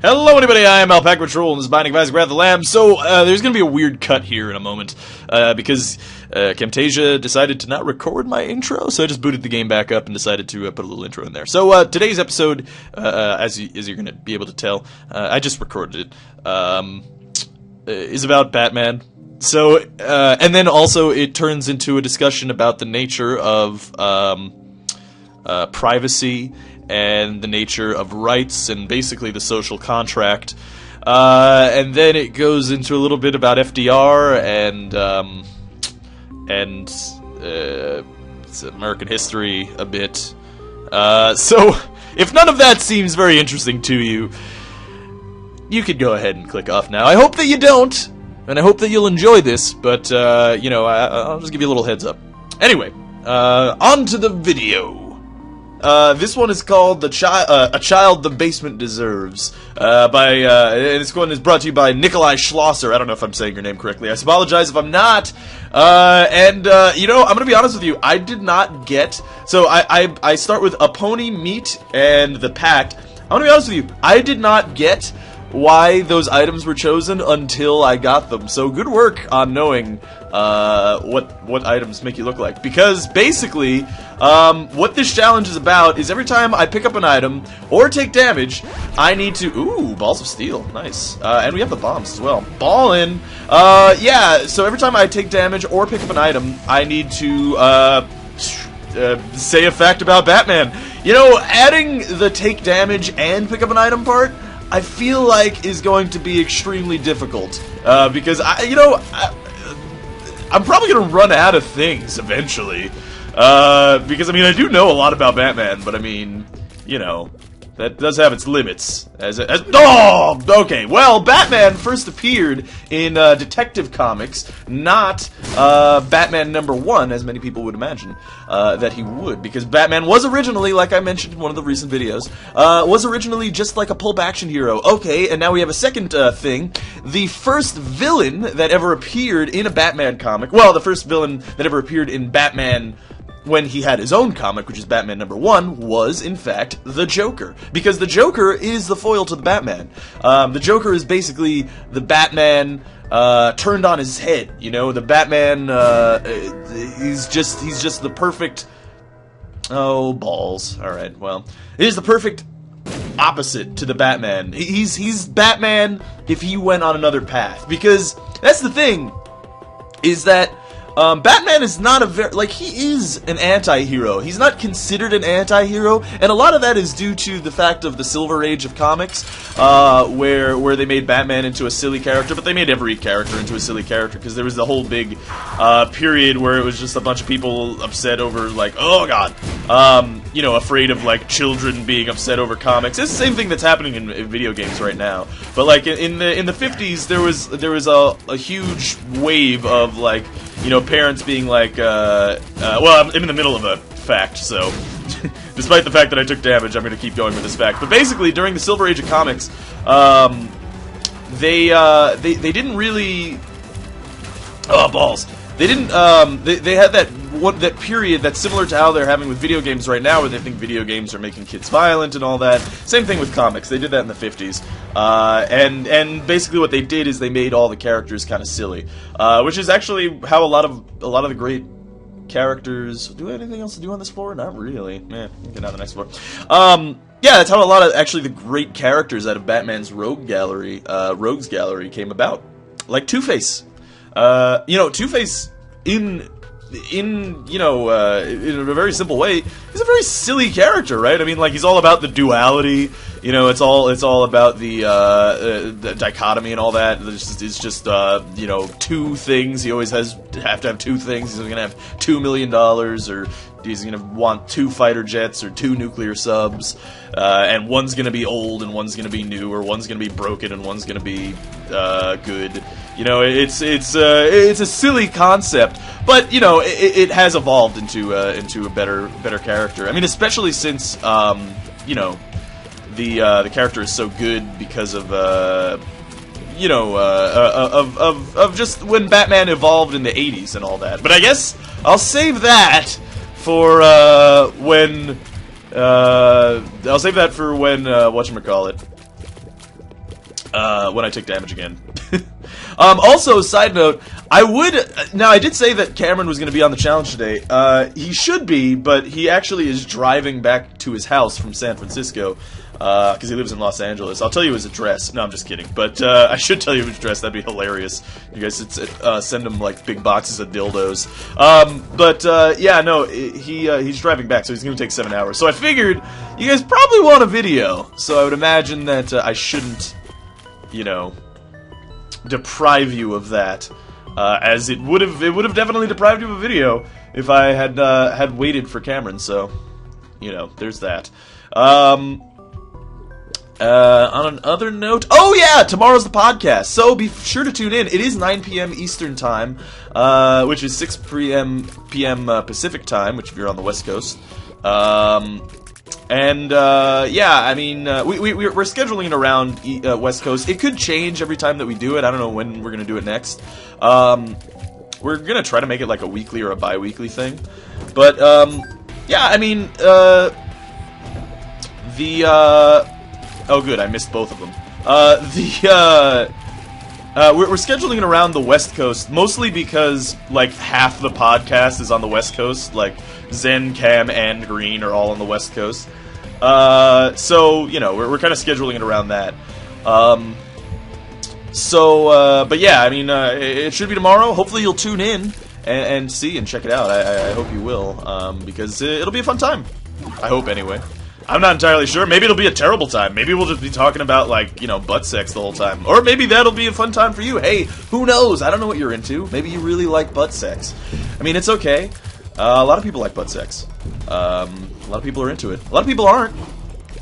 Hello anybody, I am alpacapatrol, and this is Binding of Isaac Wrath of the Lamb. So, there's gonna be a weird cut here in a moment, because Camtasia decided to not record my intro, so I just booted the game back up and decided to put a little intro in there. So, today's episode, as you're gonna be able to tell, I just recorded it, is about Batman. So, and then also it turns into a discussion about the nature of, privacy, and the nature of rights, and basically the social contract. And then it goes into a little bit about FDR and it's American history a bit. So, if none of that seems very interesting to you, you could go ahead and click off now. I hope that you don't, and I hope that you'll enjoy this, but, you know, I'll just give you a little heads up. Anyway, on to the video. This one is called A Child the Basement Deserves, and this one is brought to you by Nikolai Schlosser. I don't know if I'm saying your name correctly. I apologize if I'm not. You know, I'm gonna be honest with you, I did not get, so I start with a pony, meat, and the pact. I'm gonna be honest with you, I did not get why those items were chosen until I got them. So good work on knowing what items make you look like. Because basically, what this challenge is about is every time I pick up an item or take damage, I need to... Ooh, balls of steel. Nice. And we have the bombs as well. Ballin'. Yeah, so every time I take damage or pick up an item, I need to say a fact about Batman. You know, adding the take damage and pick up an item part, I feel like is going to be extremely difficult, because I'm probably going to run out of things eventually, because, I mean, I do know a lot about Batman, but, I mean, you know, that does have its limits. Oh! Okay, well, Batman first appeared in Detective Comics, not Batman #1, as many people would imagine that he would, because Batman was originally, like I mentioned in one of the recent videos, was originally just like a pulp action hero. Okay, and now we have a second thing. The first villain that ever appeared in a Batman comic, well, the first villain that ever appeared in Batman when he had his own comic, which is Batman #1, was, in fact, the Joker. Because the Joker is the foil to the Batman. The Joker is basically the Batman turned on his head, you know? The Batman, he's just the perfect... Oh, balls. Alright, well. He's the perfect opposite to the Batman. He's Batman if he went on another path. Because that's the thing, is that Batman is not a he is an anti-hero. He's not considered an anti-hero, and a lot of that is due to the fact of the Silver Age of comics, where they made Batman into a silly character, but they made every character into a silly character, because there was the whole big period where it was just a bunch of people upset over, like, oh god, you know, afraid of, like, children being upset over comics. It's the same thing that's happening in video games right now. But, like, in the 50s, there was a huge wave of, like, you know, parents being like, well, I'm in the middle of a fact, so despite the fact that I took damage, I'm going to keep going with this fact. But basically, during the Silver Age of comics, they didn't really... Oh, balls. They didn't, they had that period that's similar to how they're having with video games right now, where they think video games are making kids violent and all that. Same thing with comics. They did that in the 50s. And basically what they did is they made all the characters kind of silly. Which is actually how a lot of the great characters... Do we have anything else to do on this floor? Not really. Get on the next floor. Yeah, that's how a lot of, actually, the great characters out of Batman's Rogues Gallery came about. Like Two-Face. You know, Two-Face, in a very simple way, he's a very silly character, right? I mean, like, he's all about the duality, you know, it's all about the dichotomy and all that. It's just, you know, two things. He always have to have two things. He's gonna have $2 million, or he's gonna want 2 fighter jets, or 2 nuclear subs, and one's gonna be old, and one's gonna be new, or one's gonna be broken, and one's gonna be, good. You know, it's a silly concept, but, you know, it has evolved into a better character. I mean, especially since, you know, the character is so good because of, you know, of just when Batman evolved in the 80s and all that. But I guess I'll save that for when whatchamacallit. when I take damage again. Also, side note, now I did say that Cameron was going to be on the challenge today. He should be, but he actually is driving back to his house from San Francisco, because he lives in Los Angeles. I'll tell you his address. No, I'm just kidding. But I should tell you his address. That'd be hilarious. You guys send him, like, big boxes of dildos. Yeah, no, he's driving back, so he's going to take 7 hours. So I figured you guys probably want a video, so I would imagine that I shouldn't, you know, deprive you of that, as it would have definitely deprived you of a video if I had waited for Cameron. So, you know, there's that. On another note, oh yeah, tomorrow's the podcast, so be sure to tune in. It is 9 p.m. Eastern Time, which is 6 p.m. Pacific Time, which if you're on the West Coast. Yeah, I mean, we're scheduling it around West Coast. It could change every time that we do it. I don't know when we're going to do it next. We're going to try to make it like a weekly or a bi-weekly thing. But, yeah, I mean, oh, good, I missed both of them. We're scheduling it around the West Coast, mostly because, like, half the podcast is on the West Coast. Like, Zen, Cam, and Green are all on the West Coast. So, you know, we're kind of scheduling it around that. But yeah, I mean, it should be tomorrow. Hopefully you'll tune in and see and check it out. I hope you will, because it'll be a fun time. I hope, anyway. I'm not entirely sure. Maybe it'll be a terrible time. Maybe we'll just be talking about, like, you know, butt sex the whole time. Or maybe that'll be a fun time for you. Hey, who knows? I don't know what you're into. Maybe you really like butt sex. I mean, it's okay. A lot of people like butt sex. A lot of people are into it. A lot of people aren't.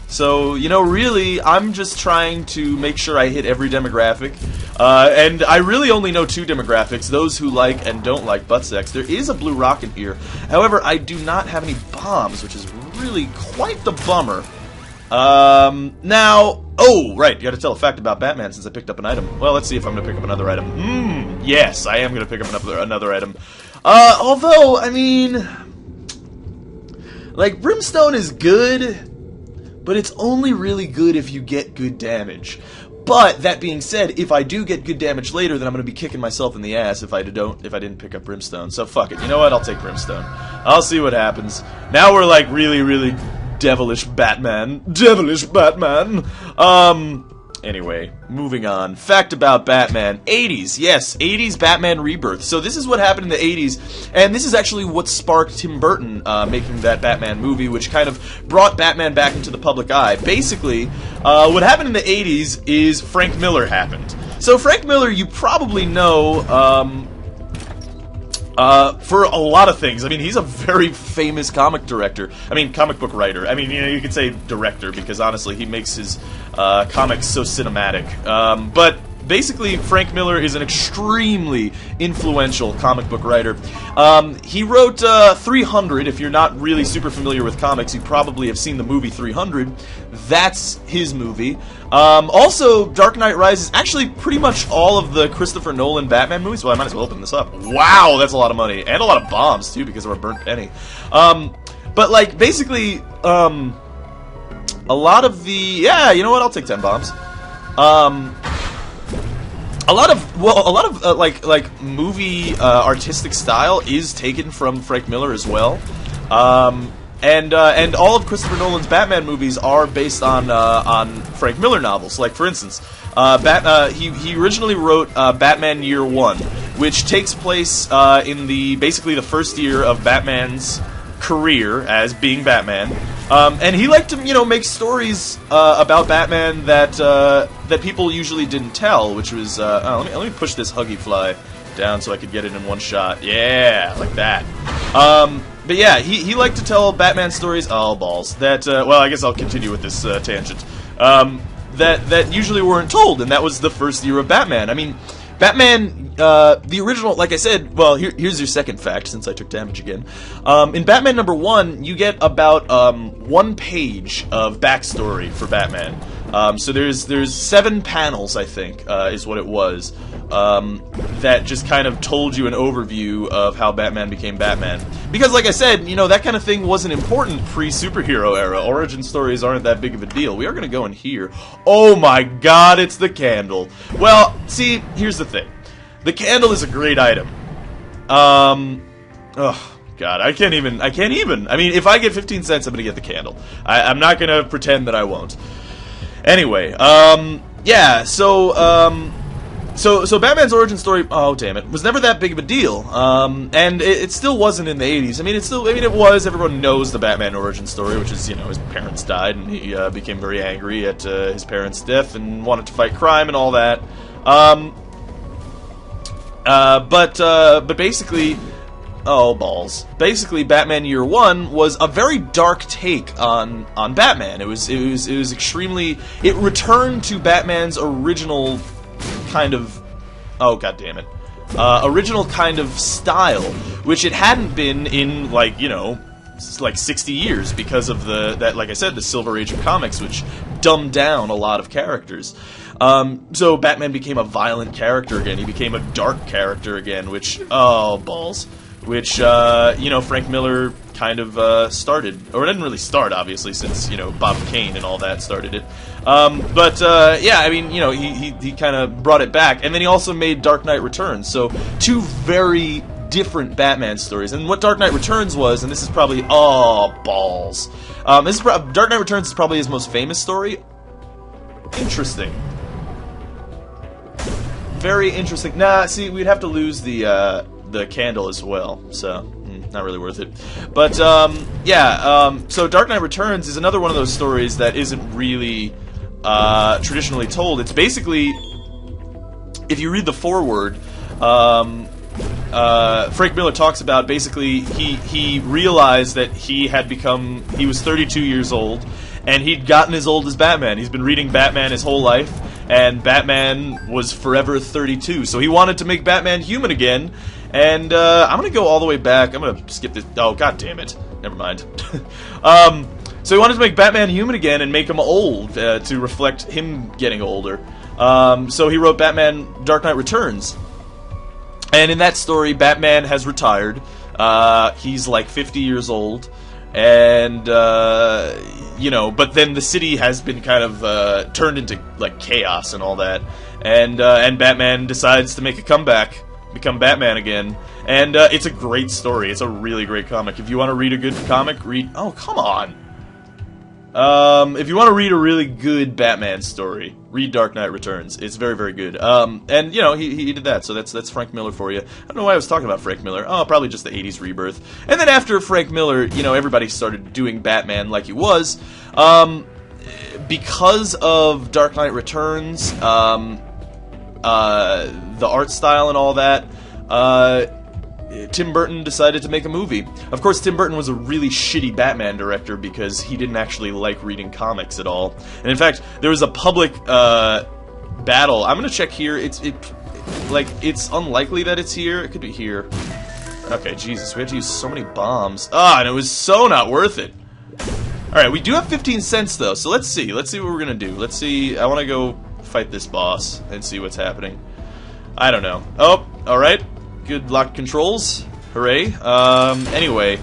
So, you know, really, I'm just trying to make sure I hit every demographic. And I really only know 2 demographics, those who like and don't like butt sex. There is a blue rocket here. However, I do not have any bombs, which is really quite the bummer. Now, oh, right, you gotta tell a fact about Batman since I picked up an item. Well, let's see if I'm gonna pick up another item. Yes, I am gonna pick up another item. Although, I mean, like, Brimstone is good, but it's only really good if you get good damage. But, that being said, if I do get good damage later, then I'm going to be kicking myself in the ass if I didn't pick up Brimstone. So, fuck it. You know what? I'll take Brimstone. I'll see what happens. Now we're, like, really, really devilish Batman. Devilish Batman! Anyway, moving on. Fact about Batman. 80s, yes, 80s Batman Rebirth. So this is what happened in the 80s, and this is actually what sparked Tim Burton making that Batman movie, which kind of brought Batman back into the public eye. Basically, what happened in the 80s is Frank Miller happened. So Frank Miller, you probably know, for a lot of things. I mean, he's a very famous comic director. I mean, comic book writer. I mean, you know, you could say director, because honestly, he makes his comics so cinematic. But basically, Frank Miller is an extremely influential comic book writer. He wrote 300. If you're not really super familiar with comics, you probably have seen the movie 300. That's his movie. Also, Dark Knight Rises, actually pretty much all of the Christopher Nolan Batman movies. Well, I might as well open this up. Wow, that's a lot of money. And a lot of bombs, too, because of our burnt penny. But, like, basically, a lot of the... Yeah, you know what? I'll take 10 bombs. A lot of like movie artistic style is taken from Frank Miller as well, and all of Christopher Nolan's Batman movies are based on Frank Miller novels. Like, for instance, he originally wrote Batman Year One, which takes place in basically the first year of Batman's career as being Batman. And he liked to, you know, make stories about Batman that people usually didn't tell, which was let me push this Huggy Fly down so I could get it in one shot. Yeah, like that. But yeah, he liked to tell Batman stories. Oh, balls. That well, I guess I'll continue with this tangent. That usually weren't told, and that was the first year of Batman. I mean, Batman, the original, like I said, well, here's your second fact, since I took damage again. In Batman #1, you get about 1 page of backstory for Batman. So there's 7 panels, I think, is what it was, that just kind of told you an overview of how Batman became Batman. Because, like I said, you know, that kind of thing wasn't important pre-superhero era. Origin stories aren't that big of a deal. We are going to go in here. Oh my god, it's the candle. Well, see, here's the thing. The candle is a great item. Oh god, I can't even. I mean, if I get 15 cents, I'm going to get the candle. I'm not going to pretend that I won't. Anyway, yeah, so Batman's origin story, oh damn it, was never that big of a deal, and it still wasn't in the 80s. I mean, it was, everyone knows the Batman origin story, which is, you know, his parents died, and he became very angry at his parents' death, and wanted to fight crime and all that, but basically, oh, balls. Basically, Batman Year One was a very dark take on Batman. It was extremely. It returned to Batman's original kind of. Oh, god damn it! Original kind of style, which it hadn't been in, like, you know, like 60 years because of like I said, the Silver Age of comics, which dumbed down a lot of characters. So Batman became a violent character again. He became a dark character again, which, oh, balls. Which, you know, Frank Miller kind of started. Or it didn't really start, obviously, since, you know, Bob Kane and all that started it. Yeah, I mean, you know, he kind of brought it back. And then he also made Dark Knight Returns. So, 2 very different Batman stories. And what Dark Knight Returns was, and this is probably, oh, balls. Dark Knight Returns is probably his most famous story. Interesting. Very interesting. Nah, see, we'd have to lose the candle as well, so not really worth it. But yeah, so Dark Knight Returns is another one of those stories that isn't really traditionally told. It's basically, if you read the foreword, Frank Miller talks about basically he realized that he was 32 years old, and he'd gotten as old as Batman. He's been reading Batman his whole life, and Batman was forever 32. So he wanted to make Batman human again, and I'm going to go all the way back. I'm going to skip this. Oh, god damn it. Never mind. So he wanted to make Batman human again and make him old to reflect him getting older. So he wrote Batman Dark Knight Returns. And in that story, Batman has retired. He's like 50 years old. And, you know, but then the city has been kind of turned into, like, chaos and all that. And Batman decides to make a comeback, become Batman again. And it's a great story. It's a really great comic. If you want to read a good comic, read... Oh, come on! If you want to read a really good Batman story, read Dark Knight Returns. It's very, very good. And, you know, he did that, so that's Frank Miller for you. I don't know why I was talking about Frank Miller. Oh, probably just the 80s rebirth. And then after Frank Miller, you know, everybody started doing Batman like he was. Because of Dark Knight Returns, the art style and all that, Tim Burton decided to make a movie. Of course, Tim Burton was a really shitty Batman director because he didn't actually like reading comics at all. And in fact, there was a public battle. I'm gonna check here. It's unlikely that it's here. It could be here. Okay, Jesus, we had to use so many bombs. Ah, and it was so not worth it. Alright, we do have 15 cents though, so let's see. Let's see what we're gonna do. Let's see. I wanna go fight this boss and see what's happening. I don't know. Oh, alright. Good lock controls. Hooray. Anyway.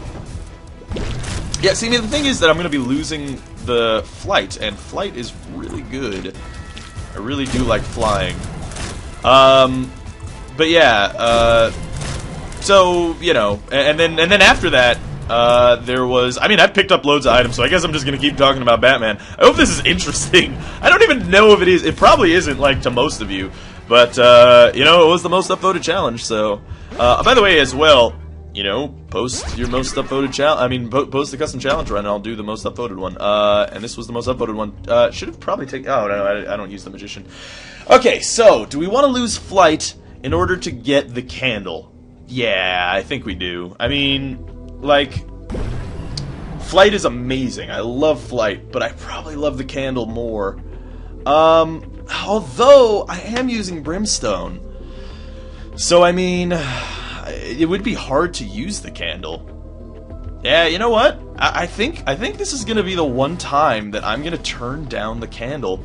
Yeah, see, I mean, the thing is that I'm going to be losing the flight, and flight is really good. I really do like flying. But yeah, so, you know, and then after that, there was... I mean, I've picked up loads of items, so I guess I'm just going to keep talking about Batman. I hope this is interesting. I don't even know if it is. It probably isn't, like, to most of you. But, you know, it was the most upvoted challenge, so... by the way, as well, you know, post your most upvoted challenge... I mean, post the custom challenge run, and I'll do the most upvoted one. And this was the most upvoted one. Should have probably taken... Oh, no, I don't use the Magician. Okay, so, do we want to lose flight in order to get the candle? Yeah, I think we do. I mean, like... Flight is amazing. I love flight, but I probably love the candle more. Although, I am using Brimstone. So, I mean, it would be hard to use the candle. Yeah, you know what? I think this is gonna be the one time that I'm gonna turn down the candle.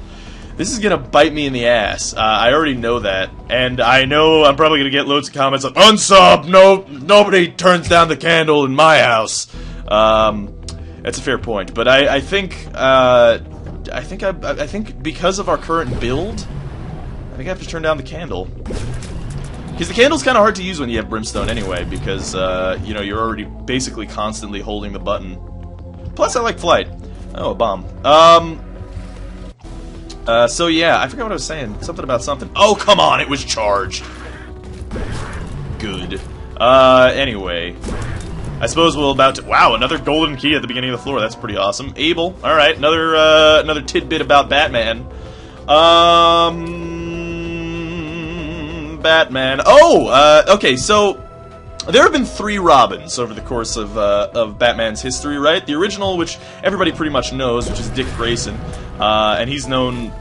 This is gonna bite me in the ass. I already know that, and I know I'm probably gonna get loads of comments like unsub. No, nobody turns down the candle in my house. That's a fair point, but I think because of our current build, I think I have to turn down the candle. Because the candle's kind of hard to use when you have brimstone anyway, because, you know, you're already basically constantly holding the button. Plus, I like flight. Oh, a bomb. So yeah, I forgot what I was saying. Something about something. Oh, come on, it was charged. Good. Anyway. I suppose we're about to... Wow, another golden key at the beginning of the floor. That's pretty awesome. ABEL. Alright, another tidbit about Batman. Batman. Oh, okay, so there have been 3 Robins over the course of Batman's history, right? The original, which everybody pretty much knows, which is Dick Grayson, and he's known,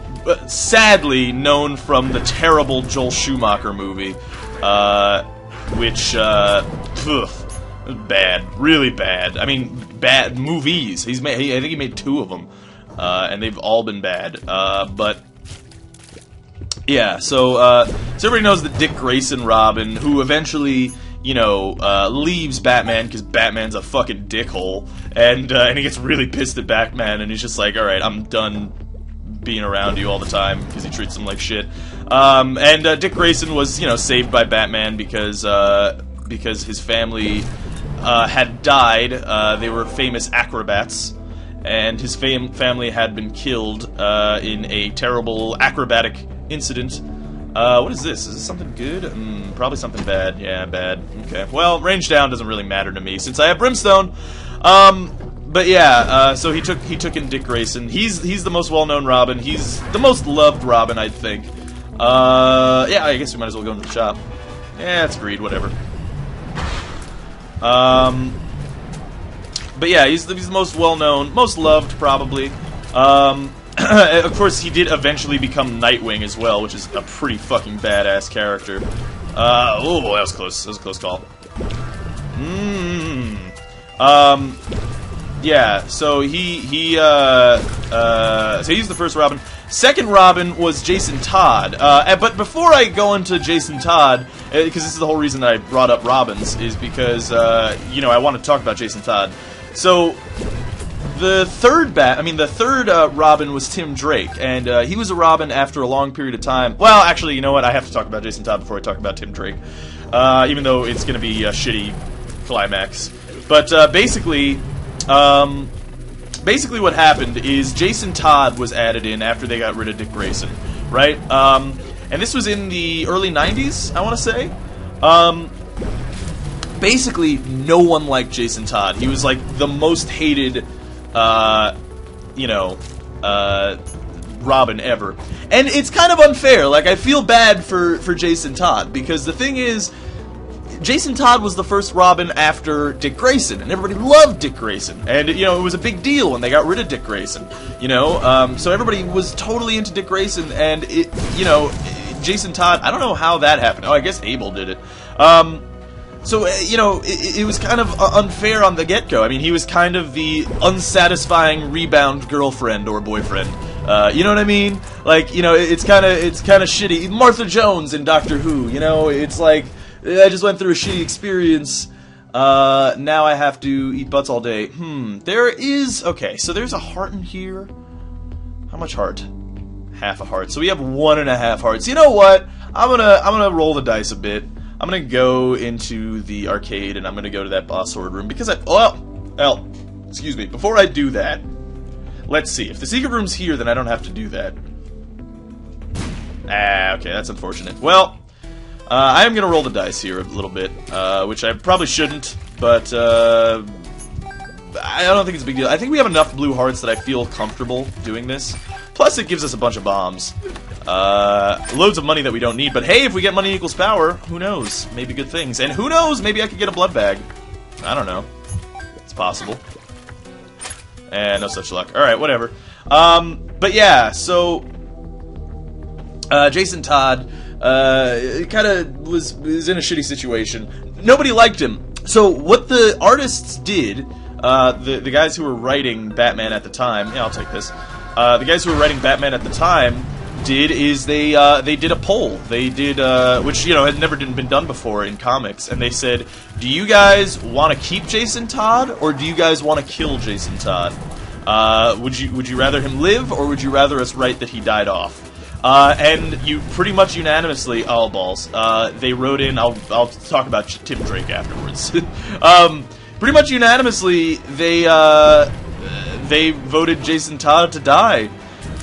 sadly, known from the terrible Joel Schumacher movie, which, bad, really bad. I mean, bad movies. I think he made 2 of them, and they've all been bad, but... Yeah, so everybody knows that Dick Grayson Robin, who eventually, you know, leaves Batman because Batman's a fucking dickhole, and he gets really pissed at Batman, and he's just like, alright, I'm done being around you all the time, because he treats him like shit. And Dick Grayson was, you know, saved by Batman because his family had died. They were famous acrobats, and his family had been killed in a terrible acrobatic incident. What is this? Is this something good? Probably something bad. Yeah, bad. Okay. Well, range down doesn't really matter to me since I have brimstone. But yeah, so he took in Dick Grayson. He's the most well-known Robin. He's the most loved Robin, I think. Yeah, I guess we might as well go into the shop. Yeah, it's greed, whatever. But yeah, he's the most well-known, most loved, probably. Of course, he did eventually become Nightwing as well, which is a pretty fucking badass character. Oh, that was close. That was a close call. Yeah, so he's the first Robin. Second Robin was Jason Todd. But before I go into Jason Todd, because this is the whole reason that I brought up Robins, is because, you know, I want to talk about Jason Todd. So... The third Robin was Tim Drake, and he was a Robin after a long period of time. Well, actually, you know what? I have to talk about Jason Todd before I talk about Tim Drake, even though it's going to be a shitty climax. But basically what happened is Jason Todd was added in after they got rid of Dick Grayson, right? And this was in the early 90s, I want to say. Basically, no one liked Jason Todd. He was like the most hated... Robin ever. And it's kind of unfair. Like, I feel bad for Jason Todd, because the thing is, Jason Todd was the first Robin after Dick Grayson, and everybody loved Dick Grayson. And, you know, it was a big deal when they got rid of Dick Grayson, you know? So everybody was totally into Dick Grayson, and, Jason Todd, I don't know how that happened. Oh, I guess ABEL did it. So, you know, it was kind of unfair on the get-go. I mean, he was kind of the unsatisfying rebound girlfriend or boyfriend. You know what I mean? Like, you know, it's kind of shitty. Martha Jones in Doctor Who, you know? It's like, I just went through a shitty experience. Now I have to eat butts all day. There is... Okay, so there's a heart in here. How much heart? Half a heart. So we have 1.5 hearts. You know what? I'm gonna roll the dice a bit. I'm gonna go into the arcade, and I'm gonna go to that boss sword room, because excuse me, before I do that, let's see, if the secret room's here, then I don't have to do that. Okay, that's unfortunate. Well, I am gonna roll the dice here a little bit, which I probably shouldn't, but, I don't think it's a big deal. I think we have enough blue hearts that I feel comfortable doing this. Plus, it gives us a bunch of bombs. Loads of money that we don't need, but hey, if we get money equals power, who knows? Maybe good things. And who knows, maybe I could get a blood bag. I don't know. It's possible. And no such luck. Alright, whatever. But yeah, so... Jason Todd, kind of was in a shitty situation. Nobody liked him. So what the artists did, the guys who were writing Batman at the time, yeah, I'll take this. The guys who were writing Batman at the time did is they did a poll. They did which had never been done before in comics, and they said, "Do you guys want to keep Jason Todd or do you guys want to kill Jason Todd? Would you rather him live or would you rather us write that he died off?" And you pretty much unanimously, oh balls, they wrote in. I'll talk about Tim Drake afterwards. Pretty much unanimously, they voted Jason Todd to die,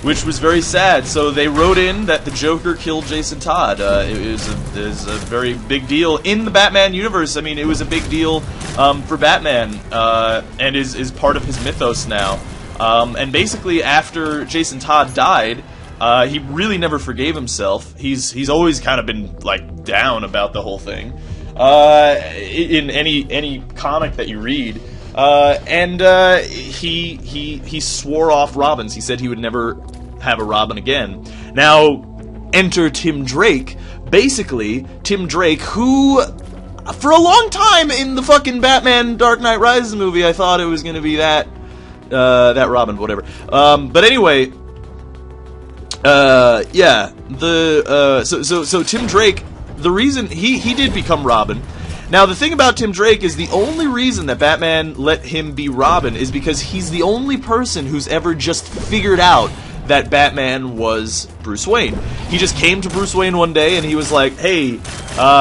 which was very sad. So they wrote in that the Joker killed Jason Todd. It was a very big deal in the Batman universe. I mean, it was a big deal for Batman, and is part of his mythos now. And basically, after Jason Todd died, he really never forgave himself. He's always kind of been like down about the whole thing. In any comic that you read, and he swore off Robins. He said he would never have a Robin again. Now, enter Tim Drake. Basically, Tim Drake, who for a long time in the fucking Batman Dark Knight Rises movie, I thought it was going to be that Robin, whatever. But anyway, yeah, so Tim Drake. The reason he did become Robin. Now, the thing about Tim Drake is the only reason that Batman let him be Robin is because he's the only person who's ever just figured out that Batman was Bruce Wayne. He just came to Bruce Wayne one day and he was like, "Hey,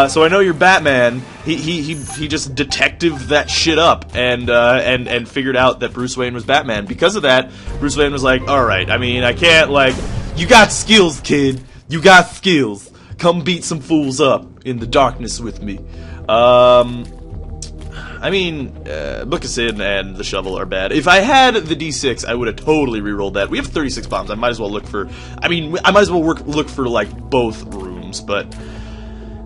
so I know you're Batman." He just detectived that shit up and figured out that Bruce Wayne was Batman. Because of that, Bruce Wayne was like, "All right, I mean, I can't you got skills, kid. You got skills. Come beat some fools up in the darkness with me." I mean, Book of Sin and the Shovel are bad. If I had the D6, I would have totally rerolled that. We have 36 bombs. I might as well look for... look for, both rooms, but...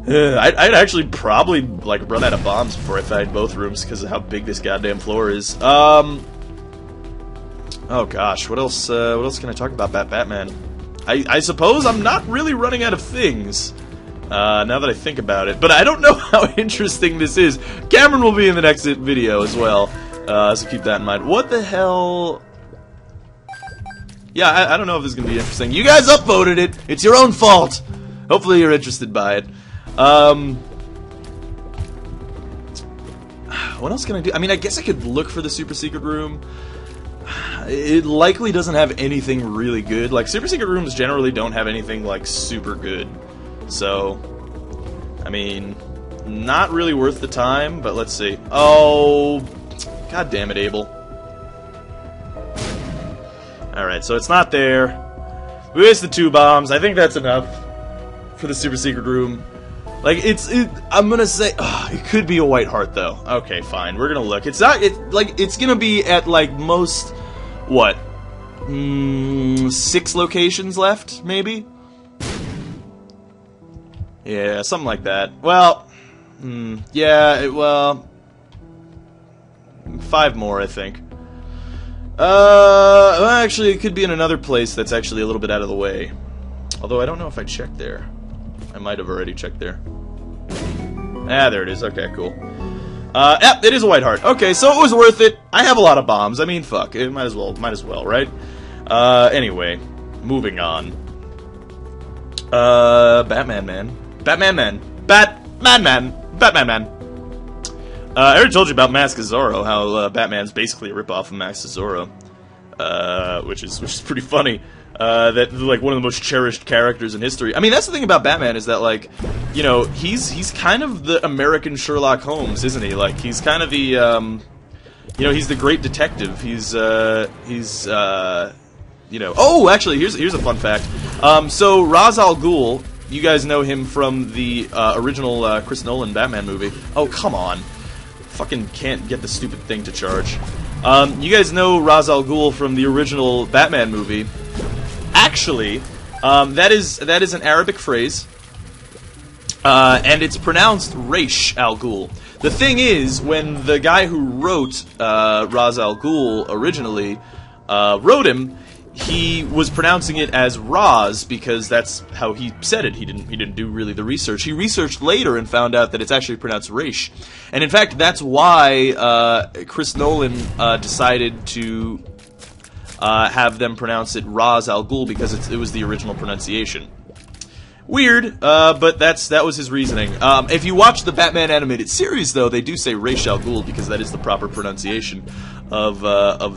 I'd actually probably, run out of bombs before I find both rooms because of how big this goddamn floor is. Oh, gosh. What else can I talk about Batman? I suppose I'm not really running out of things, now that I think about it. But I don't know how interesting this is. Cameron will be in the next video as well, so keep that in mind. What the hell? Yeah, I don't know if this is going to be interesting. You guys upvoted it. It's your own fault. Hopefully you're interested by it. What else can I do? I mean, I guess I could look for the super secret room. It likely doesn't have anything really good. Super secret rooms generally don't have anything, super good. So, I mean, not really worth the time, but let's see. Oh, god damn it, Abel. Alright, so it's not there. We wasted 2 bombs. I think that's enough for the super secret room. I'm gonna say, it could be a white heart, though. Okay, fine, we're gonna look. It's not, it's gonna be at, most... What? 6 locations left, maybe? Yeah, something like that. Well, yeah, well... 5 more, I think. Well, actually, it could be in another place that's actually a little bit out of the way. Although, I don't know if I checked there. I might have already checked there. Ah, there it is. Okay, cool. Yep, it is a white heart. Okay, so it was worth it. I have a lot of bombs. I mean, fuck. It might as well, right? Anyway, moving on. Batman Man. I already told you about Mask of Zorro, how Batman's basically a ripoff of Mask of Zorro. Which is pretty funny. That one of the most cherished characters in history. I mean, that's the thing about Batman is that he's kind of the American Sherlock Holmes, isn't he? He's kind of the he's the great detective. Oh, actually, here's a fun fact. So Ra's al Ghul, you guys know him from the original Chris Nolan Batman movie. Oh, come on. Fucking can't get the stupid thing to charge. You guys know Ra's al Ghul from the original Batman movie. Actually, that is an Arabic phrase, and it's pronounced Raish al Ghul. The thing is, when the guy who wrote Ra's al Ghul originally wrote him, he was pronouncing it as Roz because that's how he said it. He didn't do really the research. He researched later and found out that it's actually pronounced Raish. And in fact, that's why Chris Nolan decided to have them pronounce it Ra's al Ghul, because it was the original pronunciation. Weird, but that was his reasoning. If you watch the Batman animated series, though, they do say Raish al Ghul because that is the proper pronunciation of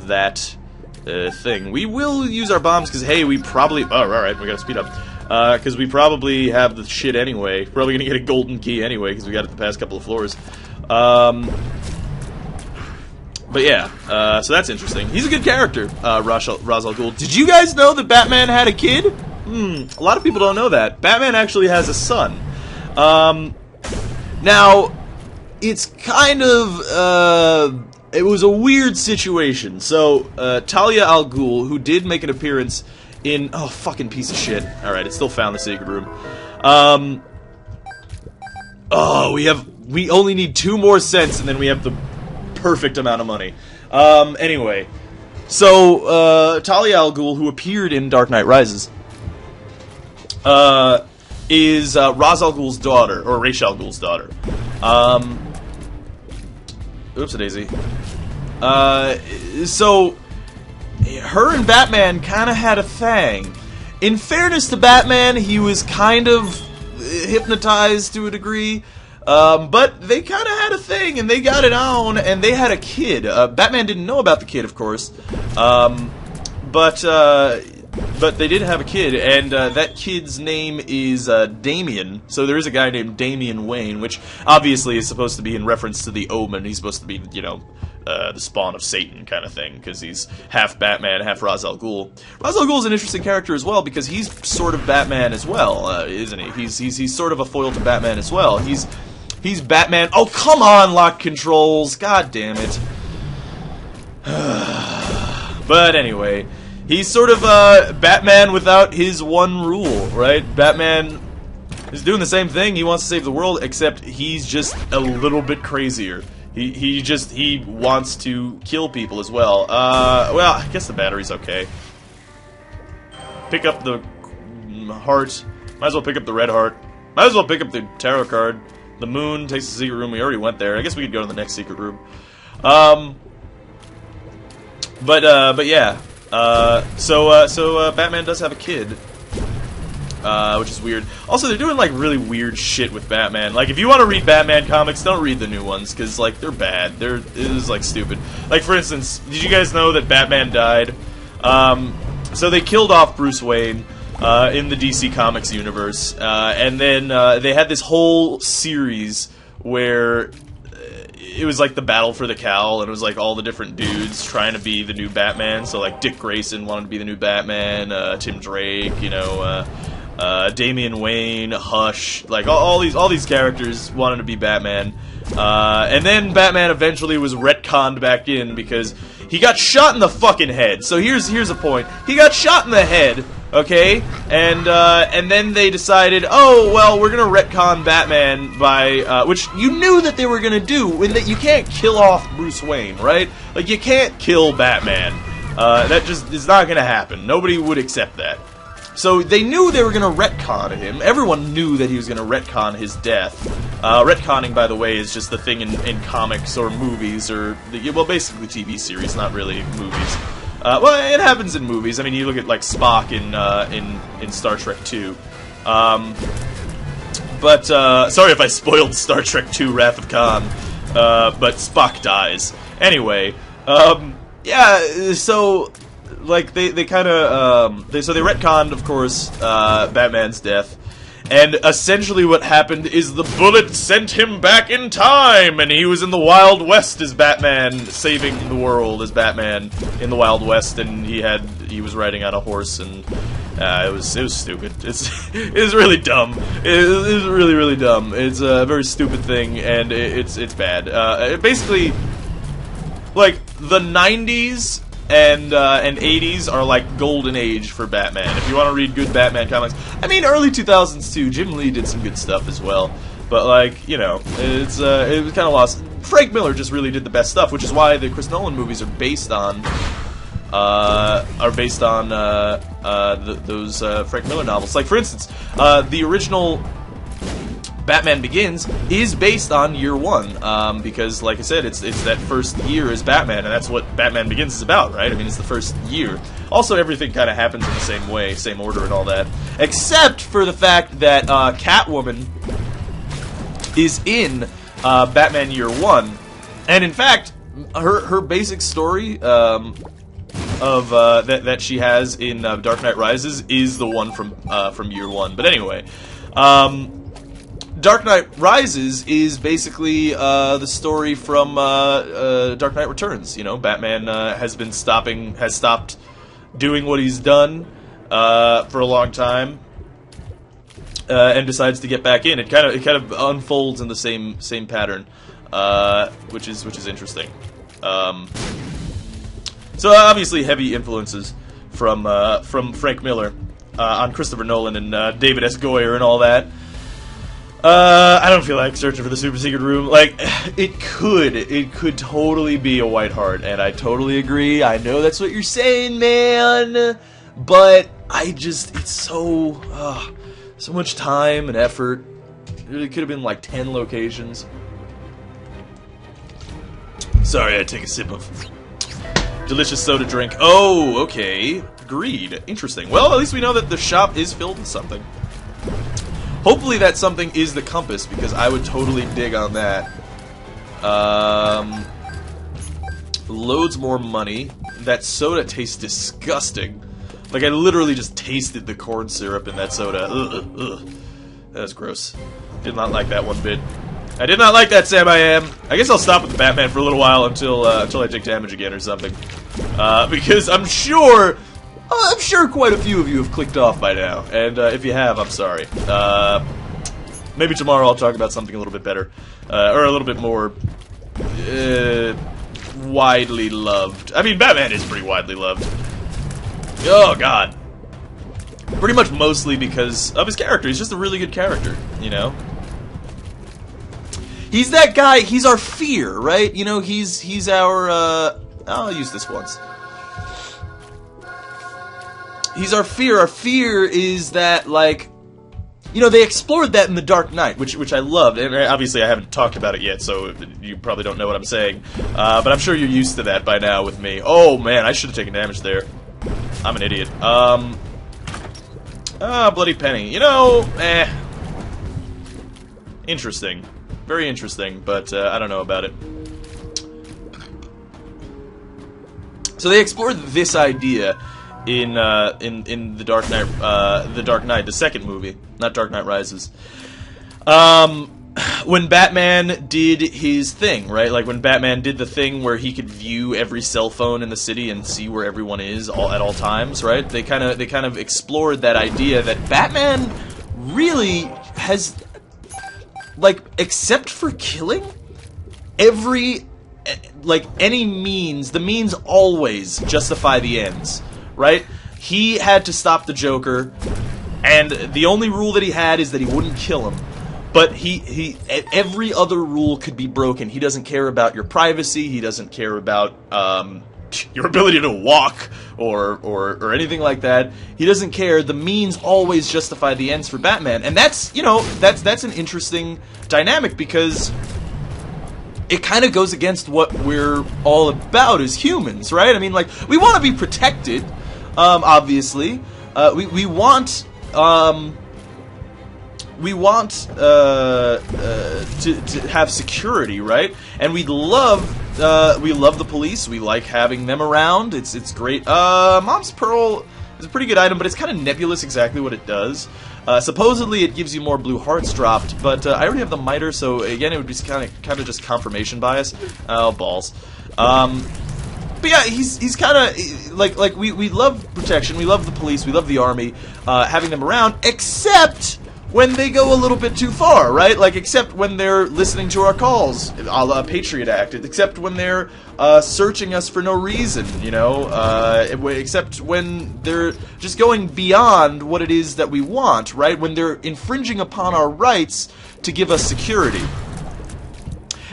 that thing. We will use our bombs because, hey, we probably... Oh, alright, we gotta speed up. Because we probably have the shit anyway. Probably gonna get a golden key anyway because we got it the past couple of floors. But yeah, so that's interesting. He's a good character, Ra's al Ghul. Did you guys know that Batman had a kid? A lot of people don't know that. Batman actually has a son. Now, it's kind of, it was a weird situation. So, Talia al Ghul, who did make an appearance in... Oh, fucking piece of shit. Alright, it still found the secret room. Oh, we only need 2 more cents, and then we have the perfect amount of money. Anyway. So, Talia al Ghul, who appeared in Dark Knight Rises, is Ra's al Ghul's daughter, or Raish al Ghul's daughter. Oops-a-daisy. So, her and Batman kind of had a thing. In fairness to Batman, he was kind of hypnotized to a degree, but they kind of had a thing, and they got it on, and they had a kid. Batman didn't know about the kid, of course, but they did have a kid, and that kid's name is Damian. So there is a guy named Damian Wayne, which obviously is supposed to be in reference to the Omen. He's supposed to be, you know, the spawn of Satan kind of thing, because he's half Batman, half Ra's al Ghul. Ra's al Ghul is an interesting character as well, because he's sort of Batman as well, isn't he? He's sort of a foil to Batman as well. He's Batman. Oh, come on, lock controls. God damn it. But anyway, he's sort of Batman without his one rule, right? Batman is doing the same thing. He wants to save the world, except he's just a little bit crazier. He wants to kill people as well. Well, I guess the battery's okay. Pick up the heart. Might as well pick up the red heart. Might as well pick up the tarot card. The moon takes the secret room. We already went there. I guess we could go to the next secret room. But yeah. So Batman does have a kid, which is weird. Also, they're doing, like, really weird shit with Batman. Like, if you want to read Batman comics, don't read the new ones, because, like, they're bad. It is, like, stupid. Like, for instance, did you guys know that Batman died? So they killed off Bruce Wayne in the DC Comics universe, and then they had this whole series where it was like the battle for the cowl, and it was like all the different dudes trying to be the new Batman. So like Dick Grayson wanted to be the new Batman, Tim Drake, you know, Damian Wayne, Hush, like all these characters wanted to be Batman. And then Batman eventually was retconned back in because he got shot in the fucking head. So here's a point. He got shot in the head, okay? And then they decided, oh, well, we're gonna retcon Batman by, which you knew that they were gonna do, in that you can't kill off Bruce Wayne, right? Like, you can't kill Batman. That just is not gonna happen. Nobody would accept that. So they knew they were going to retcon him. Everyone knew that he was going to retcon his death. Retconning, by the way, is just the thing in comics or movies, or, well, basically TV series, not really movies. Well, it happens in movies. I mean, you look at, like, Spock in Star Trek 2. But, sorry if I spoiled Star Trek 2 Wrath of Khan. But Spock dies. Anyway, yeah, so... like, they kind of, so they retconned, of course, Batman's death, and essentially what happened is the bullet sent him back in time, and he was in the Wild West as Batman, saving the world as Batman in the Wild West, and he was riding on a horse, and, it was stupid. It was really dumb. It was really, really dumb. It's a very stupid thing, and it's bad. Basically, like, the 90s... and 80s are like golden age for Batman. If you want to read good Batman comics, I mean, early 2000s too. Jim Lee did some good stuff as well, but like, you know, it was kind of lost. Frank Miller just really did the best stuff, which is why the Chris Nolan movies are based on are based on those Frank Miller novels. Like, for instance, the original Batman Begins is based on Year One, because, like I said, it's that first year as Batman, and that's what Batman Begins is about, right? I mean, it's the first year. Also, everything kind of happens in the same way, same order and all that, except for the fact that Catwoman is in Batman Year One, and in fact, her basic story that she has in Dark Knight Rises is the one from Year One. But anyway, Dark Knight Rises is basically the story from Dark Knight Returns. You know, Batman has stopped doing what he's done for a long time, and decides to get back in. It kind of unfolds in the same pattern, which is interesting. So obviously heavy influences from Frank Miller on Christopher Nolan and David S. Goyer and all that. I don't feel like searching for the super secret room. Like, it could totally be a White Hart, and I totally agree. I know that's what you're saying, man, but it's so much time and effort. It really could have been like 10 locations. Sorry, I had to take a sip of delicious soda drink. Oh, okay. Greed. Interesting. Well, at least we know that the shop is filled with something. Hopefully that something is the compass, because I would totally dig on that. Loads more money. That soda tastes disgusting. Like, I literally just tasted the corn syrup in that soda. Ugh, ugh. That's gross. Did not like that one bit. I did not like that, Sam I Am. I guess I'll stop with the Batman for a little while until I take damage again or something. Because I'm sure quite a few of you have clicked off by now. And if you have, I'm sorry. Maybe tomorrow I'll talk about something a little bit better. Or a little bit more widely loved. I mean, Batman is pretty widely loved. Oh, God. Pretty much mostly because of his character. He's just a really good character, you know? He's that guy, he's our fear, right? You know, he's our, I'll use this once. He's our fear. Our fear is that, like, you know, they explored that in The Dark Knight, which I loved. And obviously I haven't talked about it yet, so you probably don't know what I'm saying. But I'm sure you're used to that by now with me. Oh, man, I should have taken damage there. I'm an idiot. Bloody Penny. You know, interesting. Very interesting, but I don't know about it. So they explored this idea in the Dark Knight, the second movie, not Dark Knight Rises. When Batman did his thing, right? Like when Batman did the thing where he could view every cell phone in the city and see where everyone is at all times, right? They kind of explored that idea that Batman really has, like, except for killing, any means, the means always justify the ends, right? He had to stop the Joker, and the only rule that he had is that he wouldn't kill him. But every other rule could be broken. He doesn't care about your privacy. He doesn't care about your ability to walk or anything like that. He doesn't care. The means always justify the ends for Batman, and that's an interesting dynamic because it kind of goes against what we're all about as humans, right? I mean, like, we want to be protected, obviously. We want to have security, right? And we love the police. We like having them around. It's great. Mom's Pearl is a pretty good item, but it's kind of nebulous exactly what it does. Supposedly it gives you more blue hearts dropped, but I already have the miter, so again it would be kind of just confirmation bias. Oh, balls. But yeah, he's kind of like we love protection. We love the police. We love the army, having them around, except when they go a little bit too far, right? Like, except when they're listening to our calls, a la Patriot Act, except when they're searching us for no reason, you know, except when they're just going beyond what it is that we want, right? When they're infringing upon our rights to give us security.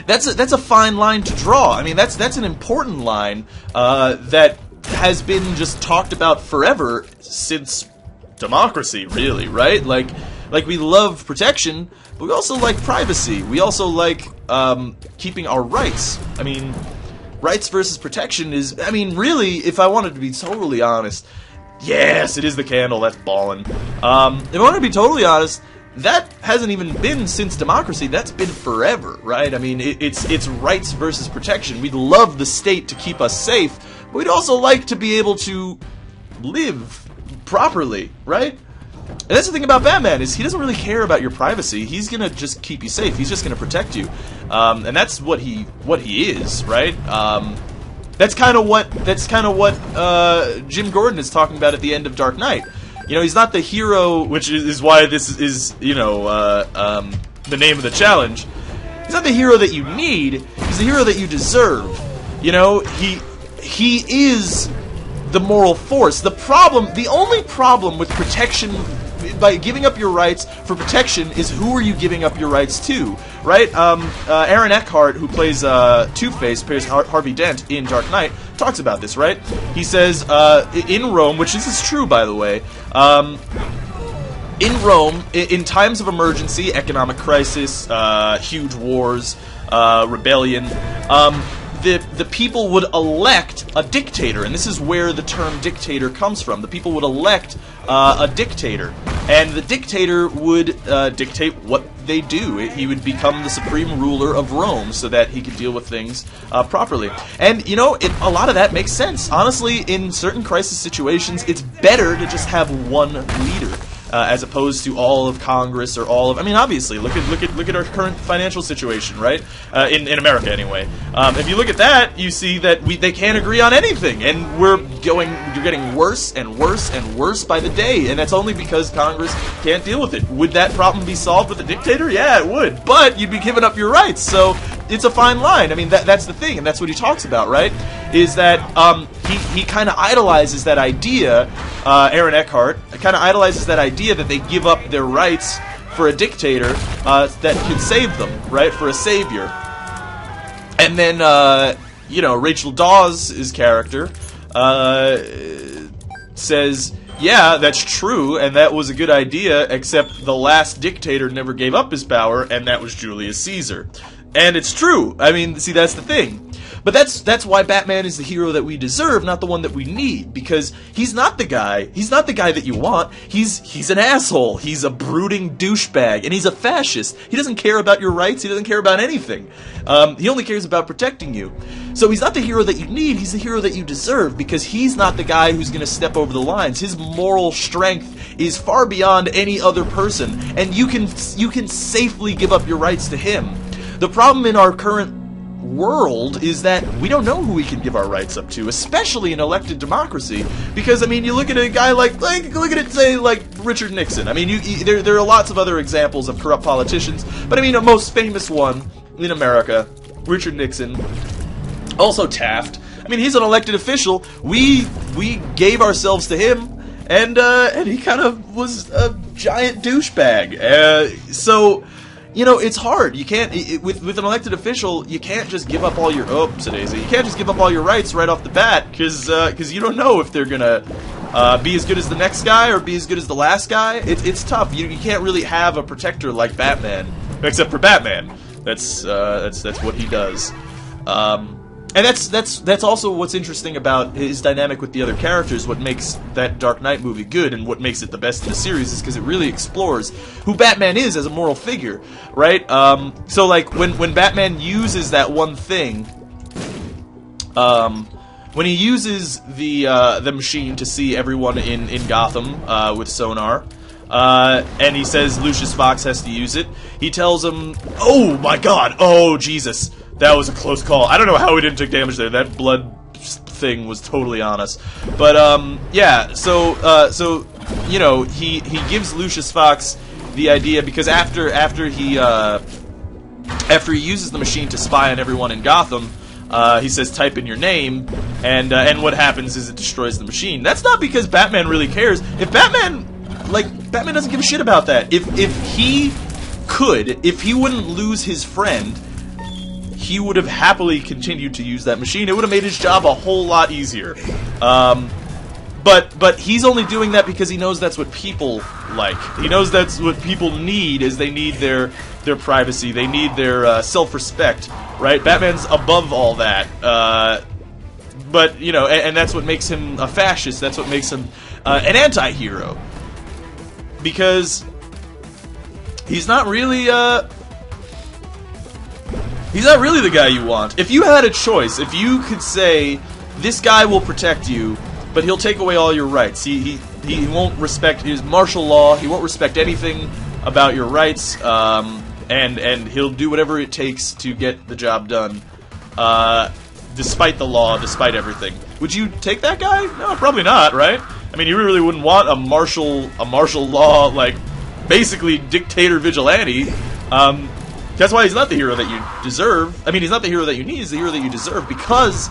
That's a fine line to draw. I mean, that's an important line that has been just talked about forever since democracy, really, right? Like we love protection, but we also like privacy. We also like keeping our rights. I mean, rights versus protection is, I mean, really, if I wanted to be totally honest, yes, it is the candle, that's ballin'. If I want to be totally honest, that hasn't even been since democracy, that's been forever, right? I mean, it's rights versus protection. We'd love the state to keep us safe, but we'd also like to be able to live properly, right? And that's the thing about Batman, is he doesn't really care about your privacy. He's gonna just keep you safe. He's just gonna protect you, and that's what he is, right? That's kind of what Jim Gordon is talking about at the end of Dark Knight. You know, he's not the hero, which is why this is, you know, the name of the challenge. He's not the hero that you need. He's the hero that you deserve. You know, he is the moral force. The only problem with protection, by giving up your rights for protection, is who are you giving up your rights to, right? Aaron Eckhart, who plays Two-Face, plays Harvey Dent in Dark Knight, talks about this, right? He says, in Rome, which this is true, by the way, in Rome, in times of emergency, economic crisis, huge wars, rebellion, the people would elect a dictator, and this is where the term dictator comes from. The people would elect a dictator, and the dictator would dictate what they do. He would become the supreme ruler of Rome so that he could deal with things properly. And, you know, a lot of that makes sense. Honestly, in certain crisis situations, it's better to just have one leader. As opposed to all of Congress or all of, I mean, obviously, look at our current financial situation, right? In America, anyway. If you look at that, you see that they can't agree on anything, and you're getting worse and worse and worse by the day, and that's only because Congress can't deal with it. Would that problem be solved with a dictator? Yeah, it would, but you'd be giving up your rights, so it's a fine line. I mean, that's the thing, and that's what he talks about, right? Is that he kind of idolizes that idea. Aaron Eckhart kind of idolizes that idea that they give up their rights for a dictator that can save them, right? For a savior. And then, you know, Rachel Dawes' character says, yeah, that's true, and that was a good idea, except the last dictator never gave up his power, and that was Julius Caesar. And it's true. I mean, see, that's the thing. But that's why Batman is the hero that we deserve, not the one that we need, because he's not the guy that you want. He's an asshole. He's a brooding douchebag, and he's a fascist. He doesn't care about your rights. He doesn't care about anything. He only cares about protecting you. So he's not the hero that you need. He's the hero that you deserve, because he's not the guy who's going to step over the lines. His moral strength is far beyond any other person, and you can safely give up your rights to him. The problem in our current world is that we don't know who we can give our rights up to, especially in elected democracy, because, I mean, you look at a guy like look at it, say, like Richard Nixon. I mean, there are lots of other examples of corrupt politicians, but I mean, a most famous one in America, Richard Nixon, also Taft. I mean, he's an elected official. We gave ourselves to him, and he kind of was a giant douchebag. So, you know, it's hard. You can't, with an elected official, you can't just give up all your, you can't just give up all your rights right off the bat, because you don't know if they're gonna be as good as the next guy or be as good as the last guy. It's tough. You can't really have a protector like Batman, except for Batman. That's what he does. And that's also what's interesting about his dynamic with the other characters. What makes that Dark Knight movie good, and what makes it the best in the series, is because it really explores who Batman is as a moral figure, right? So, like, when Batman uses that one thing, when he uses the machine to see everyone in Gotham with sonar, and he says Lucius Fox has to use it, he tells him, "Oh my God! Oh Jesus! That was a close call. I don't know how we didn't take damage there. That blood thing was totally on us." But yeah. So you know, he gives Lucius Fox the idea, because after he uses the machine to spy on everyone in Gotham, he says, "Type in your name," and what happens is it destroys the machine. That's not because Batman really cares. If Batman doesn't give a shit about that. If he wouldn't lose his friend, he would have happily continued to use that machine. It would have made his job a whole lot easier. But he's only doing that because he knows that's what people like. He knows that's what people need, is they need their privacy, they need their self-respect, right? Batman's above all that. But, you know, and that's what makes him a fascist, that's what makes him an anti-hero. Because he's not really the guy you want. If you had a choice, if you could say, this guy will protect you, but he'll take away all your rights. He won't respect his martial law. He won't respect anything about your rights. And he'll do whatever it takes to get the job done, despite the law, despite everything. Would you take that guy? No, probably not, right? I mean, you really wouldn't want a martial law, like, basically dictator vigilante. That's why he's not the hero that you deserve. I mean, he's not the hero that you need. He's the hero that you deserve, because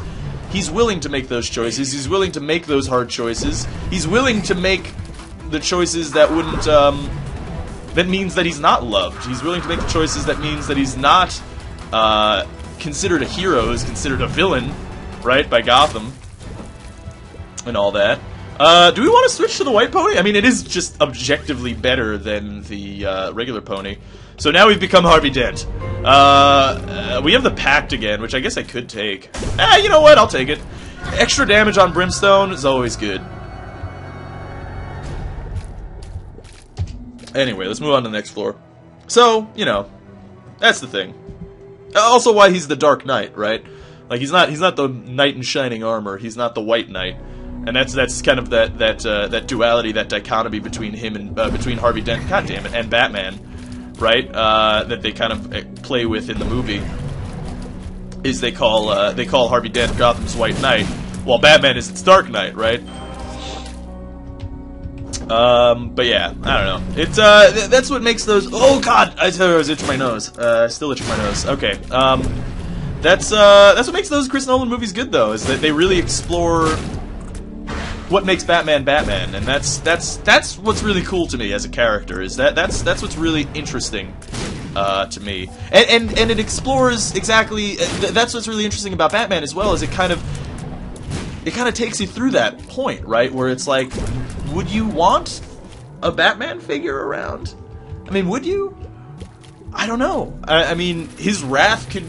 he's willing to make those choices. He's willing to make those hard choices. He's willing to make the choices that wouldn't, that means that he's not loved. He's willing to make the choices that means that he's not, considered a hero, is considered a villain, right, by Gotham, and all that. Do we want to switch to the white pony? I mean, it is just objectively better than the, regular pony. So now we've become Harvey Dent. We have the Pact again, which I guess I could take. You know what? I'll take it. Extra damage on Brimstone is always good. Anyway, let's move on to the next floor. So, you know, that's the thing. Also why he's the Dark Knight, right? Like, he's not the knight in shining armor. He's not the White Knight. And that's kind of that duality, that dichotomy between him and between Harvey Dent, goddammit, and Batman. Right, that they kind of play with in the movie, is they call Harvey Dent Gotham's White Knight, while Batman is its Dark Knight, right? But yeah, I don't know. It's that's what makes those. Oh God, I tell you, I was itching my nose. Still itching my nose. Okay. That's what makes those Chris Nolan movies good, though, is that they really explore what makes Batman Batman, and that's what's really cool to me as a character, is that's what's really interesting to me, and it explores exactly, that's what's really interesting about Batman as well, is it kind of takes you through that point, right, where it's like, would you want a Batman figure around? I mean, would you? I don't know. I mean, his wrath could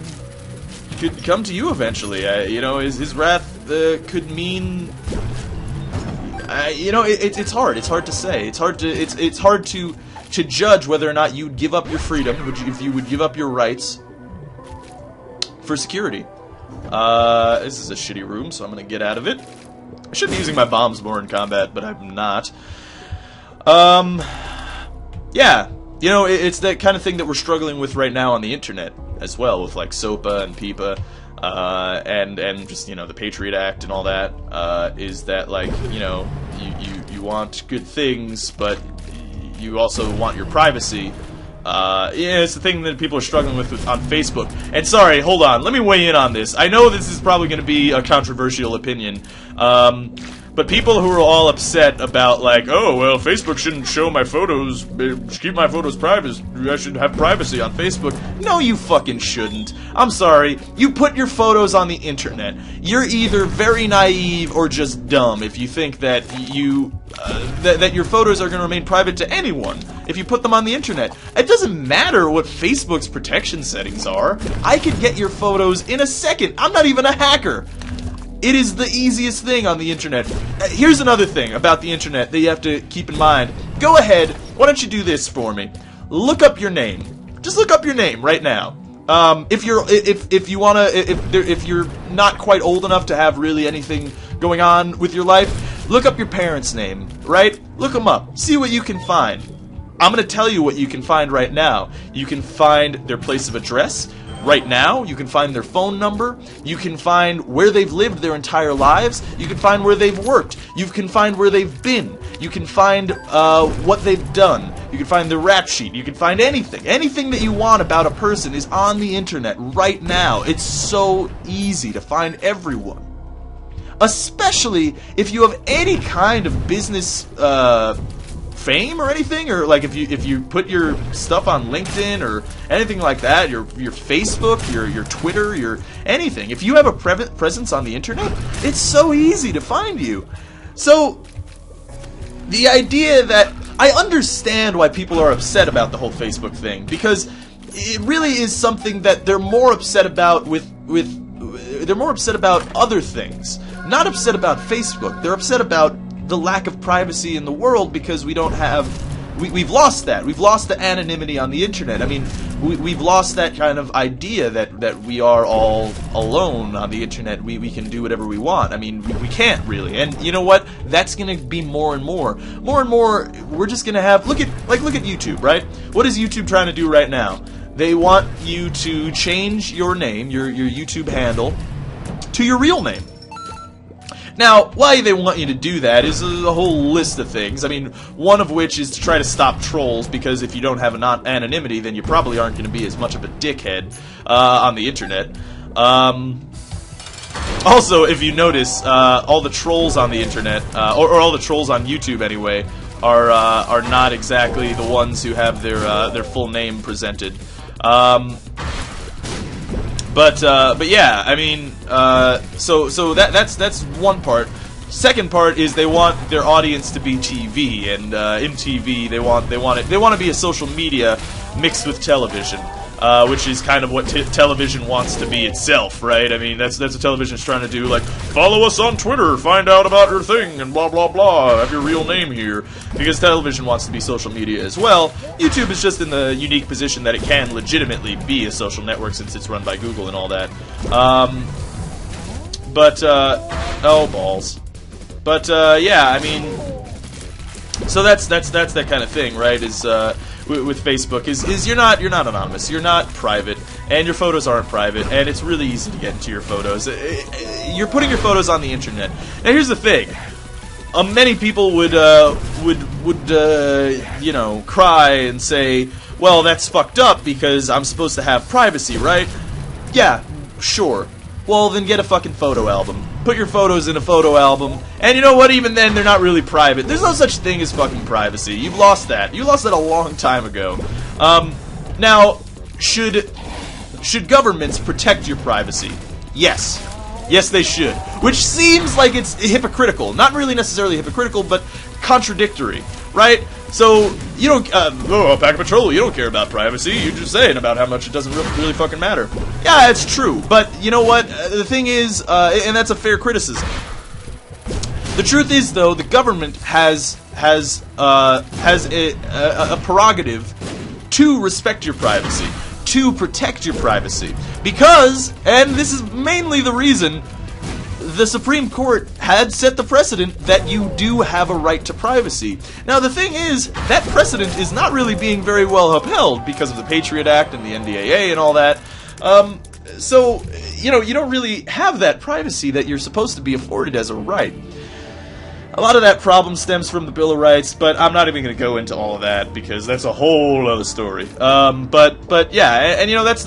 come to you eventually. You know, his wrath could mean. You know, it's hard. It's hard to say. It's hard to judge whether or not you'd give up your freedom, if you would give up your rights for security. This is a shitty room, so I'm gonna get out of it. I should be using my bombs more in combat, but I'm not. Yeah, you know, it's that kind of thing that we're struggling with right now on the internet as well, with like SOPA and PIPA. And just, you know, the Patriot Act and all that, is that, like, you know, you want good things, but you also want your privacy. Yeah, it's the thing that people are struggling with on Facebook. And sorry, hold on, let me weigh in on this. I know this is probably going to be a controversial opinion, but people who are all upset about, like, oh, well, Facebook shouldn't show my photos, keep my photos private, I should have privacy on Facebook. No, you fucking shouldn't. I'm sorry, you put your photos on the internet. You're either very naive or just dumb if you think that that your photos are going to remain private to anyone if you put them on the internet. It doesn't matter what Facebook's protection settings are. I could get your photos in a second. I'm not even a hacker. It is the easiest thing on the internet. Here's another thing about the internet that you have to keep in mind. Go ahead, why don't you do this for me? Look up your name. Just look up your name right now. If you're not quite old enough to have really anything going on with your life, look up your parents' name, right? Look them up. See what you can find. I'm going to tell you what you can find right now. You can find their place of address. Right now, you can find their phone number, you can find where they've lived their entire lives, you can find where they've worked, you can find where they've been, you can find what they've done, you can find their rap sheet, you can find anything. Anything that you want about a person is on the internet right now. It's so easy to find everyone. Especially if you have any kind of business fame or anything, or like if you put your stuff on LinkedIn or anything like that, your Facebook, your Twitter, your anything, if you have a presence on the internet, it's so easy to find you. So the idea that I understand why people are upset about the whole Facebook thing, because it really is something that they're more upset about they're more upset about other things. Not upset about Facebook. They're upset about the lack of privacy in the world because we don't have... We've lost that. We've lost the anonymity on the internet. I mean, we've lost that kind of idea that we are all alone on the internet. We can do whatever we want. I mean, we can't really. And you know what? That's going to be more and more. More and more, we're just going to have... Look at YouTube, right? What is YouTube trying to do right now? They want you to change your name, your YouTube handle, to your real name. Now, why they want you to do that is a whole list of things. I mean, one of which is to try to stop trolls, because if you don't have anonymity, then you probably aren't going to be as much of a dickhead on the internet. Also, if you notice, all the trolls on the internet, or all the trolls on YouTube anyway, are not exactly the ones who have their full name presented. But yeah, I mean, so that's one part. Second part is they want their audience to be TV, and in TV they want to be a social media mixed with television, which is kind of what television wants to be itself, right? I mean, that's what television's trying to do. Like, follow us on Twitter, find out about your thing, and blah blah blah. Have your real name here, because television wants to be social media as well. YouTube is just in the unique position that it can legitimately be a social network since it's run by Google and all that. Oh balls. But yeah, I mean, so that's that kind of thing, right? Is with Facebook is you're not anonymous, you're not private, and your photos aren't private, and it's really easy to get into your photos. You're putting your photos on the internet. Now here's the thing: many people would you know, cry and say, well, that's fucked up because I'm supposed to have privacy, right? Yeah, sure. Well, then get a fucking photo album. Put your photos in a photo album, and you know what? Even then, they're not really private. There's no such thing as fucking privacy. You've lost that. You lost that a long time ago. Now, should governments protect your privacy? Yes. Yes, they should. Which seems like it's hypocritical. Not really necessarily hypocritical, but contradictory, right? So, you don't, alpacapatrol, you don't care about privacy, you're just saying about how much it doesn't really fucking matter. Yeah, it's true, but you know what, the thing is, and that's a fair criticism. The truth is, though, the government has a prerogative to respect your privacy, to protect your privacy, because, and this is mainly the reason, the Supreme Court had set the precedent that you do have a right to privacy. Now, the thing is, that precedent is not really being very well upheld because of the Patriot Act and the NDAA and all that. So, you know, you don't really have that privacy that you're supposed to be afforded as a right. A lot of that problem stems from the Bill of Rights, but I'm not even going to go into all of that because that's a whole other story. But yeah, and you know, that's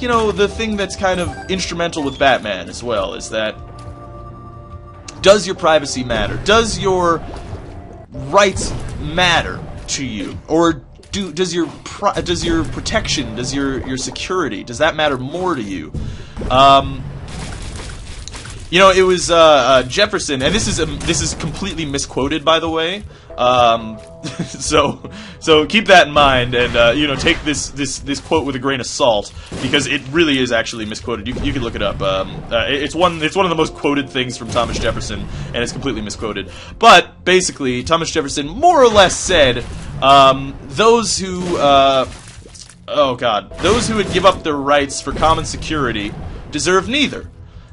you know, the thing that's kind of instrumental with Batman as well, is that, does your privacy matter? Does your rights matter to you? Or does your protection, does your security, does that matter more to you? You know, it was Jefferson, and this is completely misquoted, by the way. So keep that in mind, and you know, take this quote with a grain of salt, because it really is actually misquoted. You can look it up. It's one of the most quoted things from Thomas Jefferson, and it's completely misquoted. But basically, Thomas Jefferson more or less said, those who would give up their rights for common security deserve neither.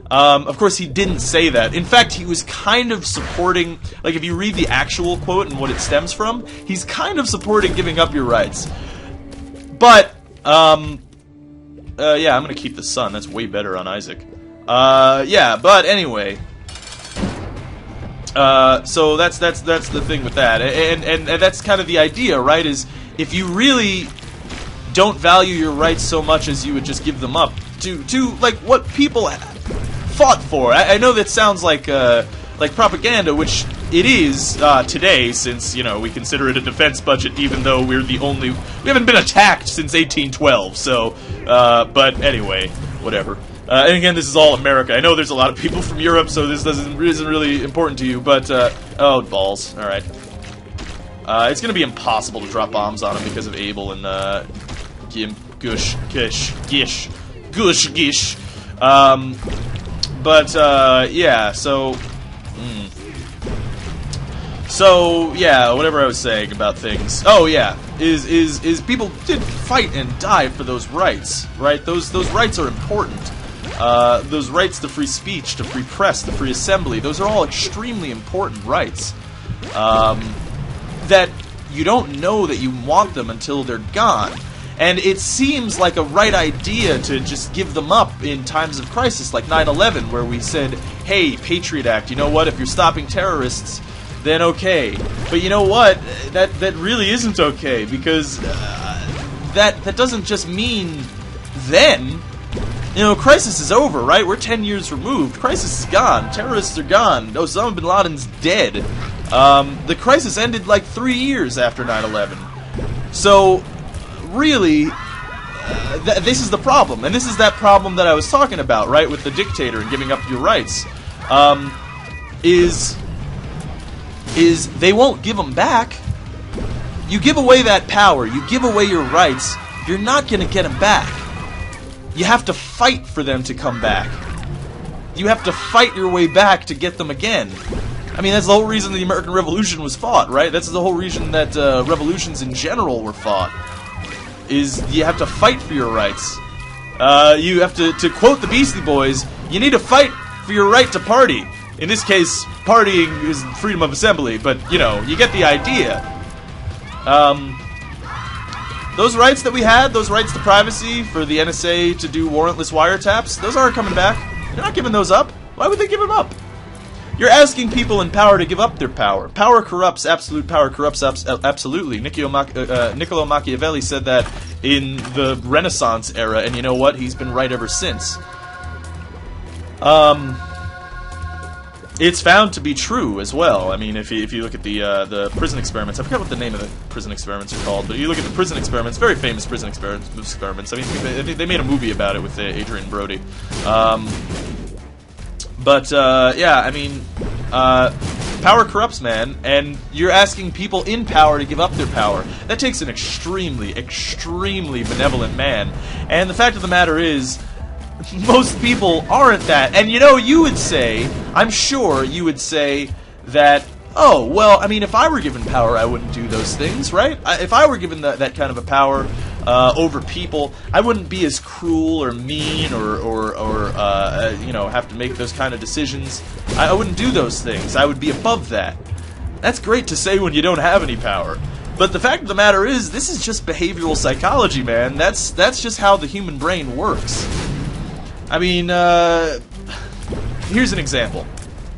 Of course, he didn't say that. In fact, he was kind of supporting, like, if you read the actual quote and what it stems from, he's kind of supporting giving up your rights. But, yeah, I'm gonna keep the sun. That's way better on Isaac. Yeah, but anyway. So that's the thing with that. And that's kind of the idea, right, is if you really don't value your rights so much as you would just give them up to like, what people fought for. I know that sounds like propaganda, which it is today, since, you know, we consider it a defense budget, even though we haven't been attacked since 1812. So, but anyway, whatever. And again, this is all America. I know there's a lot of people from Europe, so this isn't really important to you. But oh balls! All right, it's gonna be impossible to drop bombs on them because of ABEL and GISH. Yeah, so... So, yeah, whatever I was saying about things... Oh, yeah, is people did fight and die for those rights, right? Those rights are important. Those rights to free speech, to free press, to free assembly, those are all extremely important rights. That you don't know that you want them until they're gone. And it seems like a right idea to just give them up in times of crisis, like 9/11, where we said, hey, Patriot Act, you know what, if you're stopping terrorists, then okay. But you know what, that really isn't okay, because that doesn't just mean then. You know, crisis is over, right? We're 10 years removed. Crisis is gone. Terrorists are gone. Osama bin Laden's dead. The crisis ended like 3 years after 9/11. So... really, this is the problem, and this is that problem that I was talking about, right, with the dictator and giving up your rights, is they won't give them back. You give away that power, you give away your rights, you're not going to get them back. You have to fight for them to come back. You have to fight your way back to get them again. I mean, that's the whole reason the American Revolution was fought, right? That's the whole reason that revolutions in general were fought. Is you have to fight for your rights. You have to quote the Beastie Boys, you need to fight for your right to party. In this case, partying is freedom of assembly, but, you know, you get the idea. Those rights that we had, those rights to privacy, for the NSA to do warrantless wiretaps, those aren't coming back. They're not giving those up. Why would they give them up? You're asking people in power to give up their power. Power corrupts. Absolute power corrupts absolutely. Niccolo Machiavelli said that in the Renaissance era, and you know what? He's been right ever since. It's found to be true as well. I mean, if you look at the prison experiments, I forgot what the name of the prison experiments are called, but you look at the prison experiments, very famous prison experiments. I mean, they made a movie about it with Adrian Brody. Yeah, I mean, power corrupts, man, and you're asking people in power to give up their power. That takes an extremely, extremely benevolent man, and the fact of the matter is, most people aren't that. And you know, you would say, I'm sure you would say that, oh, well, I mean, if I were given power, I wouldn't do those things, right? If I were given that kind of a power over people, I wouldn't be as cruel or mean or you know, have to make those kind of decisions. I wouldn't do those things. I would be above that. That's great to say when you don't have any power. But the fact of the matter is, this is just behavioral psychology, man. That's just how the human brain works. I mean, here's an example.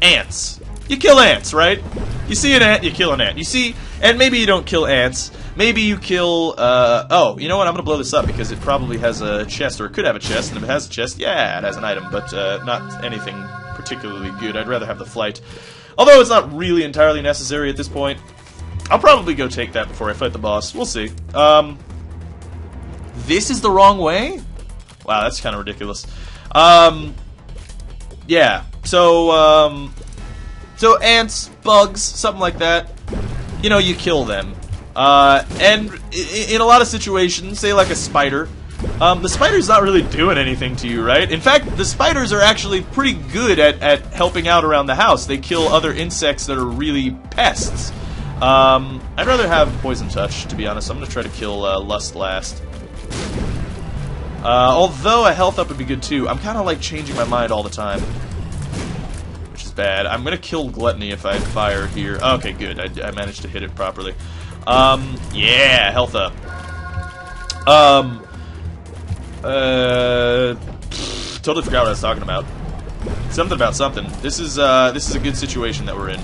Ants. You kill ants, right? You see an ant, you kill an ant. You see, and maybe you don't kill ants. Maybe you kill, oh, you know what? I'm going to blow this up because it probably has a chest, or it could have a chest, and if it has a chest, yeah, it has an item, but not anything particularly good. I'd rather have the flight. Although it's not really entirely necessary at this point. I'll probably go take that before I fight the boss. We'll see. This is the wrong way? Wow, that's kind of ridiculous. Yeah, so ants, bugs, something like that, you know, you kill them. And in a lot of situations, say like a spider, the spider's not really doing anything to you, right? In fact, the spiders are actually pretty good at helping out around the house. They kill other insects that are really pests. I'd rather have poison touch, to be honest. I'm going to try to kill lust last. Although a health up would be good too. I'm kind of like changing my mind all the time, which is bad. I'm gonna kill Gluttony if I fire here. Okay, good. I managed to hit it properly. Yeah, health up. Totally forgot what I was talking about. Something about something. This is a good situation that we're in.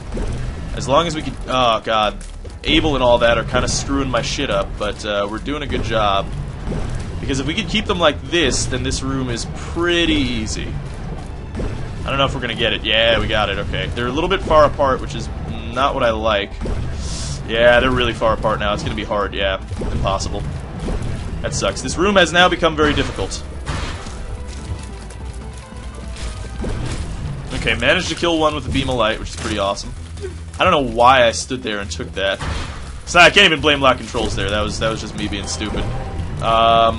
As long as we can. Oh God, ABEL and all that are kind of screwing my shit up, but we're doing a good job. Because if we could keep them like this, then this room is pretty easy. I don't know if we're going to get it. Yeah, we got it. Okay. They're a little bit far apart, which is not what I like. Yeah, they're really far apart now. It's gonna be hard, yeah. Impossible. That sucks. This room has now become very difficult. Okay, managed to kill one with a beam of light, which is pretty awesome. I don't know why I stood there and took that. So I can't even blame lock controls there. That was just me being stupid. Yeah.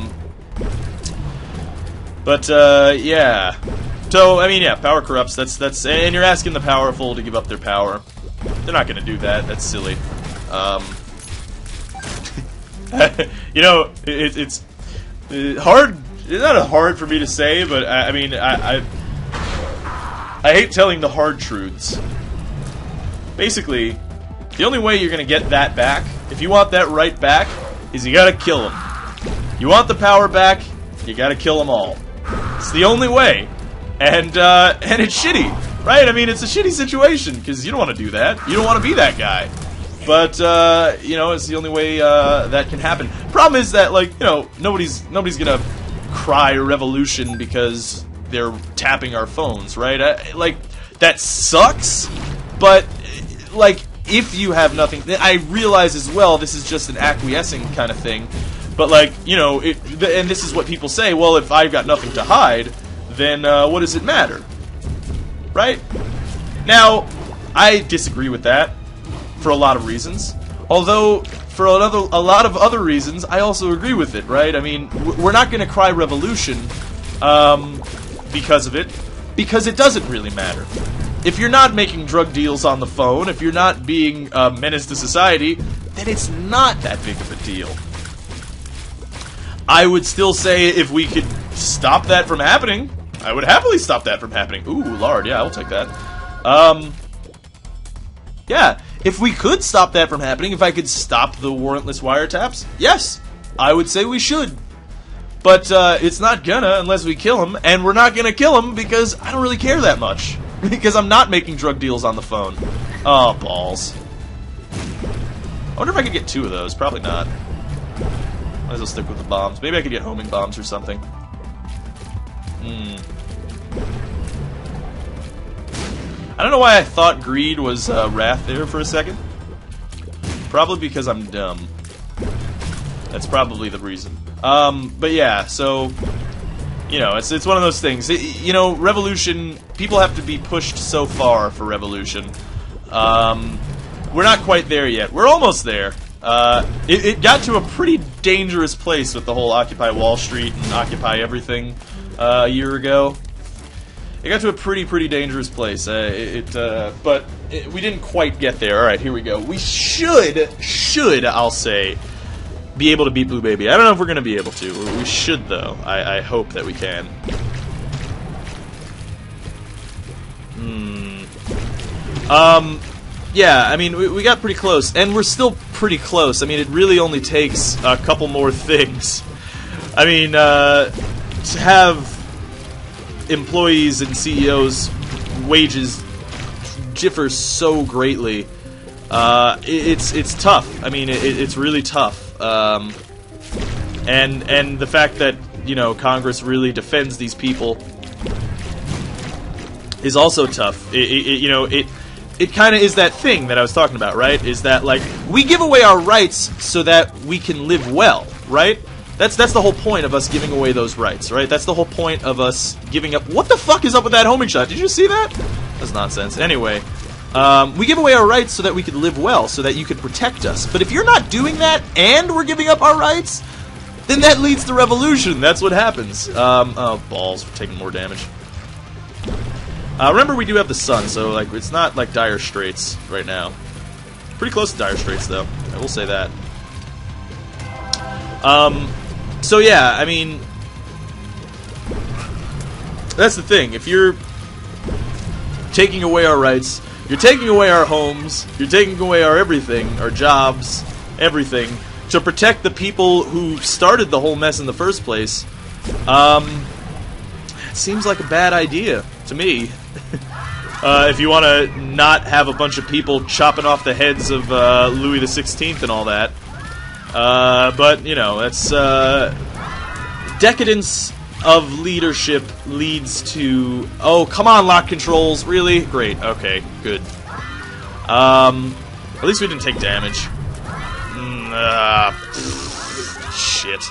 So, I mean, yeah, power corrupts. That's and you're asking the powerful to give up their power. They're not going to do that. That's silly. You know, it's hard. It's not hard for me to say, but I mean, I hate telling the hard truths. Basically, the only way you're going to get that back, if you want that right back, is you got to kill them. You want the power back, you got to kill them all. It's the only way. And it's shitty, right? I mean, it's a shitty situation, because you don't want to do that. You don't want to be that guy. But, you know, it's the only way that can happen. Problem is that, like, you know, nobody's gonna cry revolution because they're tapping our phones, right? Like, that sucks, but, like, if you have nothing... I realize as well this is just an acquiescing kind of thing, but, like, you know, and this is what people say, well, if I've got nothing to hide, then what does it matter? Right? Now, I disagree with that for a lot of reasons. Although, for a lot of other reasons, I also agree with it, right? I mean, we're not going to cry revolution because of it, because it doesn't really matter. If you're not making drug deals on the phone, if you're not being a menace to society, then it's not that big of a deal. I would still say if we could stop that from happening, I would happily stop that from happening. Ooh, lard, yeah, I'll take that. Yeah, if we could stop that from happening, if I could stop the warrantless wiretaps, yes, I would say we should. But it's not gonna unless we kill him, and we're not gonna kill him because I don't really care that much. Because I'm not making drug deals on the phone. Oh, balls. I wonder if I could get 2 of those. Probably not. Might as well stick with the bombs. Maybe I could get homing bombs or something. I don't know why I thought greed was wrath there for a second. Probably because I'm dumb. That's probably the reason. But yeah, so... You know, it's one of those things. You know, revolution, people have to be pushed so far for revolution. We're not quite there yet. We're almost there. It got to a pretty dangerous place with the whole Occupy Wall Street and Occupy Everything a year ago. It got to a pretty dangerous place. But we didn't quite get there. All right, here we go. We should, I'll say, be able to beat Blue Baby. I don't know if we're going to be able to. We should, though. I hope that we can. Yeah, I mean, we got pretty close. And we're still pretty close. I mean, it really only takes a couple more things. I mean, to have employees and CEOs' wages differ so greatly, it's tough. I mean, it's really tough. And the fact that, you know, Congress really defends these people is also tough. You know, it kind of is that thing that I was talking about, right? Is that, like, we give away our rights so that we can live well, right? That's the whole point of us giving away those rights, right? That's the whole point of us giving up... What the fuck is up with that homing shot? Did you see that? That's nonsense. Anyway... we give away our rights so that we could live well, so that you could protect us. But if you're not doing that, and we're giving up our rights, then that leads to revolution. That's what happens. Oh, balls. We're taking more damage. Remember, we do have the sun, so, like, it's not, like, dire straits right now. Pretty close to dire straits, though. I will say that. So, yeah, I mean... That's the thing. If you're taking away our rights... You're taking away our homes, you're taking away our everything, our jobs, everything, to protect the people who started the whole mess in the first place. It seems like a bad idea to me. If you want to not have a bunch of people chopping off the heads of Louis the 16th and all that. But, you know, it's... decadence of leadership leads to... Oh, come on, lock controls. Really? Great. Okay, good. At least we didn't take damage. Shit.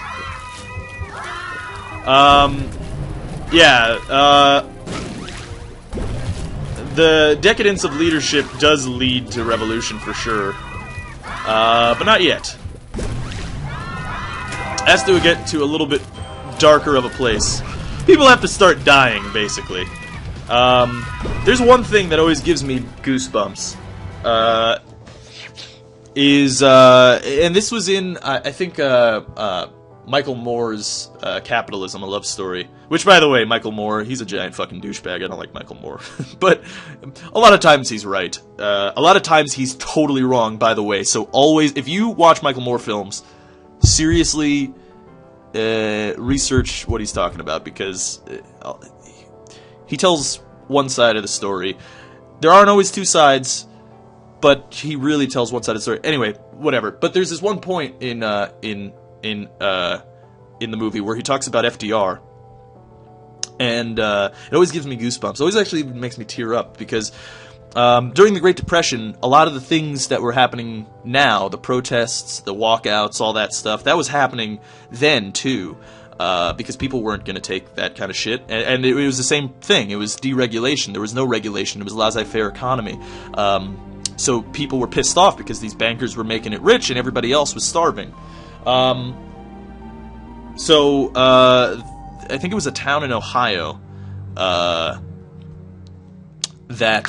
Yeah, the decadence of leadership does lead to revolution for sure. But not yet. Has to get to a little bit darker of a place. People have to start dying, basically. There's one thing that always gives me goosebumps. And this was in, I think, Michael Moore's Capitalism, a Love Story. Which, by the way, Michael Moore, he's a giant fucking douchebag. I don't like Michael Moore. But a lot of times he's right. A lot of times he's totally wrong, by the way. So always, if you watch Michael Moore films, seriously research what he's talking about, because he tells one side of the story. There aren't always two sides, but he really tells one side of the story. Anyway, whatever. But there's this one point in the movie where he talks about FDR, and it always gives me goosebumps. It always actually makes me tear up, because during the Great Depression, a lot of the things that were happening now, the protests, the walkouts, all that stuff, that was happening then too, because people weren't going to take that kind of shit, and it was the same thing. It was deregulation. There was no regulation. It was a laissez-faire economy. So people were pissed off because these bankers were making it rich and everybody else was starving. So I think it was a town in Ohio that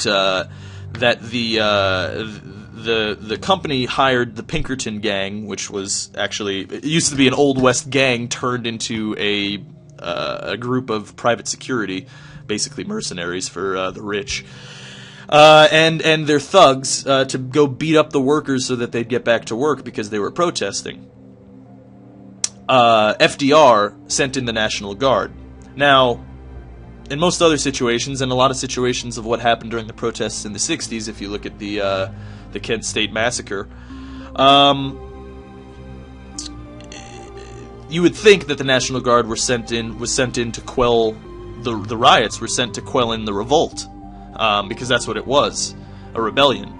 the company hired the Pinkerton gang, which was actually, it used to be an Old West gang turned into a group of private security, basically mercenaries for the rich. And their thugs to go beat up the workers so that they'd get back to work because they were protesting. FDR sent in the National Guard. Now, in most other situations, and a lot of situations of what happened during the protests in the 60s, if you look at the Kent State Massacre, you would think that the National Guard was sent in to quell the riots, were sent to quell in the revolt. Because that's what it was, a rebellion.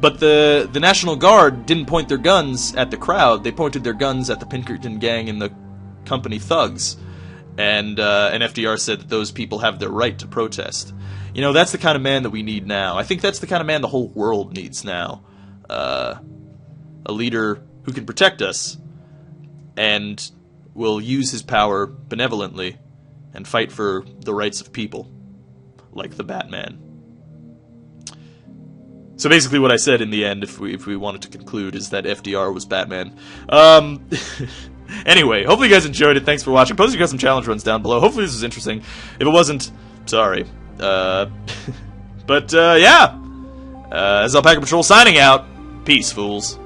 But the National Guard didn't point their guns at the crowd. They pointed their guns at the Pinkerton gang and the company thugs. And FDR said that those people have their right to protest. You know, that's the kind of man that we need now. I think that's the kind of man the whole world needs now. A leader who can protect us and will use his power benevolently and fight for the rights of people, like the Batman. So basically what I said in the end, if we wanted to conclude, is that FDR was Batman. Anyway, hopefully you guys enjoyed it. Thanks for watching. Post your custom challenge runs down below. Hopefully this was interesting. If it wasn't, sorry. Yeah. As Alpacapatrol signing out. Peace, fools.